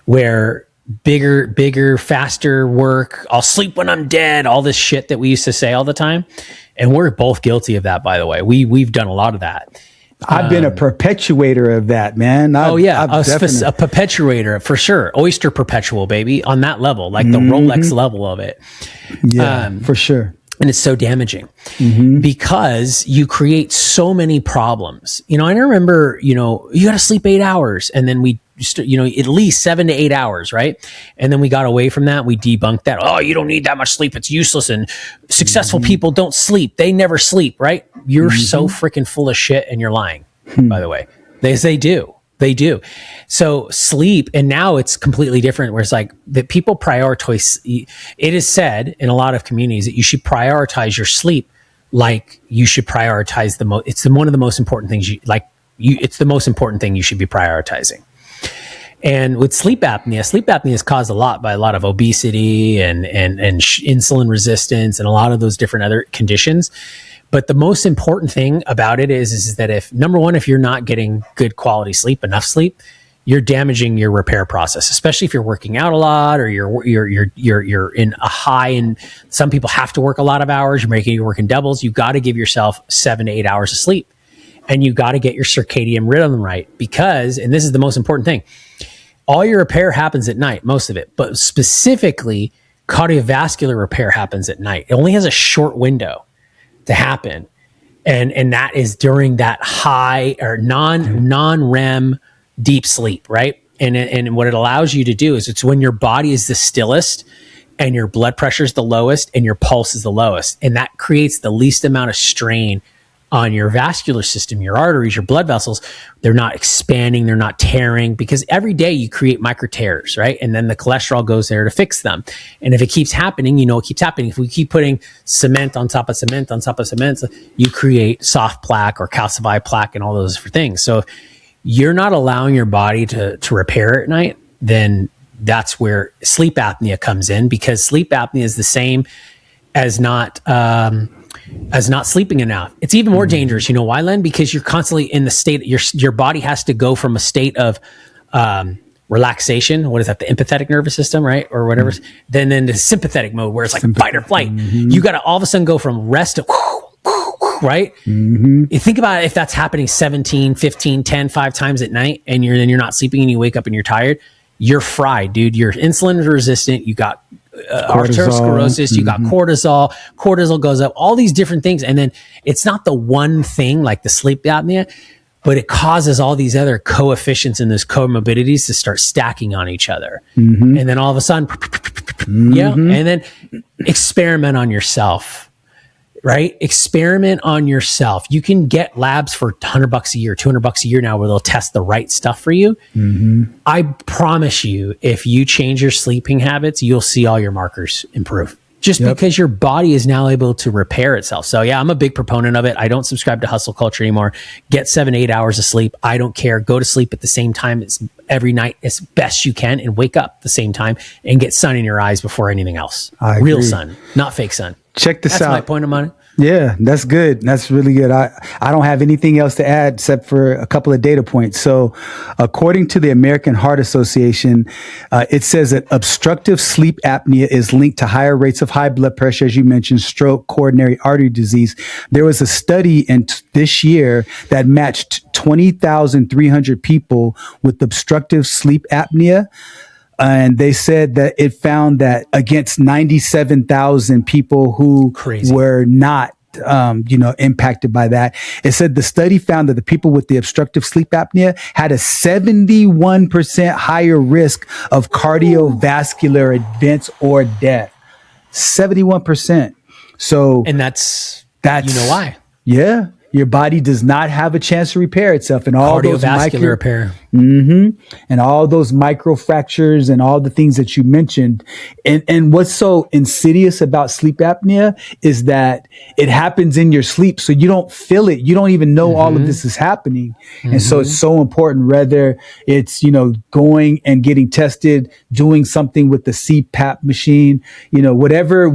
where bigger, faster work, I'll sleep when I'm dead, all this shit that we used to say all the time. And we're both guilty of that, by the way. We've done a lot of that. I've been a perpetuator of that, man. A perpetuator for sure. Oyster perpetual, baby, on that level, like the Rolex level of it. Yeah, for sure. And it's so damaging because you create so many problems. You know, I remember, you got to sleep 8 hours, and then we, at least 7 to 8 hours, right? And then we got away from that. We debunked that. Oh, you don't need that much sleep. It's useless. And successful people don't sleep. They never sleep, right? You're so freaking full of shit, and you're lying, by the way. They do. They do. So sleep, and now it's completely different, where it's like that people prioritize. It is said in a lot of communities that you should prioritize your sleep like you should prioritize it's one of the most important things it's the most important thing you should be prioritizing. And with sleep apnea is caused a lot by a lot of obesity and insulin resistance and a lot of those different other conditions. But the most important thing about it is that if you're not getting good quality sleep, enough sleep, you're damaging your repair process, especially if you're working out a lot or you're in a high, and some people have to work a lot of hours. You're working doubles. You got to give yourself 7 to 8 hours of sleep, and you got to get your circadian rhythm right, because, and this is the most important thing, all your repair happens at night, most of it, but specifically cardiovascular repair happens at night. It only has a short window to happen, and that is during that high or non-REM deep sleep, right? And what it allows you to do is, it's when your body is the stillest and your blood pressure is the lowest and your pulse is the lowest, and that creates the least amount of strain on your vascular system, your arteries, your blood vessels. They're not expanding, they're not tearing, because every day you create micro tears, right? And then the cholesterol goes there to fix them. And if it keeps happening, it keeps happening. If we keep putting cement on top of cement on top of cement, you create soft plaque or calcified plaque and all those different things. So if you're not allowing your body to repair at night, then that's where sleep apnea comes in, because sleep apnea is the same as not sleeping enough. It's even more dangerous. You know why, Len? Because you're constantly in the state, your body has to go from a state of relaxation. What is that? The empathetic nervous system, right? Or whatever. Then into sympathetic mode, where it's like fight or flight. You got to all of a sudden go from rest to right? You think about it, if that's happening 17, 15, 10, 5 times at night, and you're not sleeping and you wake up and you're tired, you're fried, dude. You're insulin resistant. You got arteriosclerosis, you got cortisol goes up, all these different things. And then it's not the one thing like the sleep apnea, but it causes all these other coefficients and those comorbidities to start stacking on each other. And then all of a sudden, and then experiment on yourself. Right? Experiment on yourself. You can get labs for $100 a year, $200 a year now, where they'll test the right stuff for you. I promise you, if you change your sleeping habits, you'll see all your markers improve. Just because your body is now able to repair itself. So yeah, I'm a big proponent of it. I don't subscribe to hustle culture anymore. Get 7 to 8 hours of sleep. I don't care. Go to sleep at the same time as every night as best you can, and wake up the same time and get sun in your eyes before anything else. Real sun, not fake sun. Check this out. That's my point of it. Yeah, that's good. That's really good. I don't have anything else to add except for a couple of data points. So according to the American Heart Association, it says that obstructive sleep apnea is linked to higher rates of high blood pressure, as you mentioned, stroke, coronary artery disease. There was a study this year that matched 20,300 people with obstructive sleep apnea. And they said that it found that against 97,000 people who were not, impacted by that. It said the study found that the people with the obstructive sleep apnea had a 71% higher risk of cardiovascular events or death. 71%. So, and that's you know why? Yeah. Your body does not have a chance to repair itself, and all those repair. And all those micro fractures and all the things that you mentioned. And what's so insidious about sleep apnea is that it happens in your sleep. So you don't feel it. You don't even know all of this is happening. And so it's so important, whether it's, going and getting tested, doing something with the CPAP machine, whatever,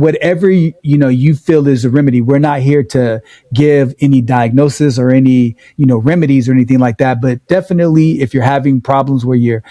you feel is a remedy. We're not here to give any diagnosis or any, remedies or anything like that. But definitely if you're having problems where you're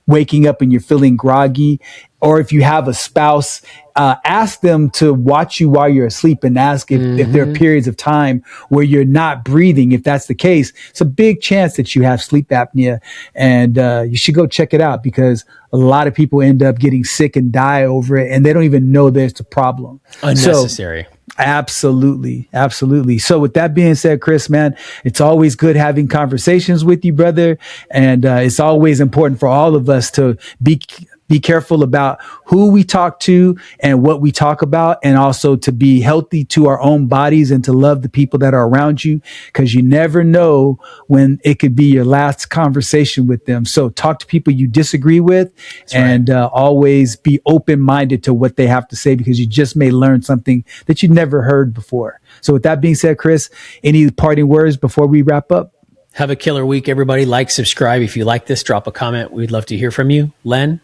waking up and you're feeling groggy, or if you have a spouse, ask them to watch you while you're asleep and ask if there are periods of time where you're not breathing. If that's the case, it's a big chance that you have sleep apnea, and you should go check it out, because a lot of people end up getting sick and die over it, and they don't even know there's a problem. Unnecessary. Absolutely. Absolutely. So with that being said, Chris, man, it's always good having conversations with you, brother. And it's always important for all of us to be careful about who we talk to and what we talk about, and also to be healthy to our own bodies and to love the people that are around you, because you never know when it could be your last conversation with them. So talk to people you disagree with. That's and always be open-minded to what they have to say, because you just may learn something that you never heard before. So with that being said, Chris, any parting words before we wrap up? Have a killer week, everybody. Like, subscribe. If you like this, drop a comment. We'd love to hear from you. Len,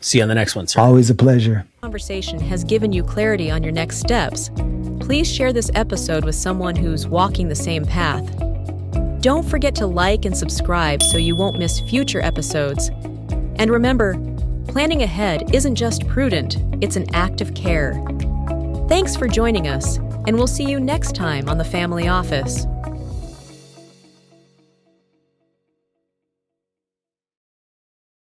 see you on the next one, sir. Always a pleasure. Conversation has given you clarity on your next steps. Please share this episode with someone who's walking the same path. Don't forget to like and subscribe so you won't miss future episodes. And remember, planning ahead isn't just prudent, it's an act of care. Thanks for joining us, and we'll see you next time on the Family Office.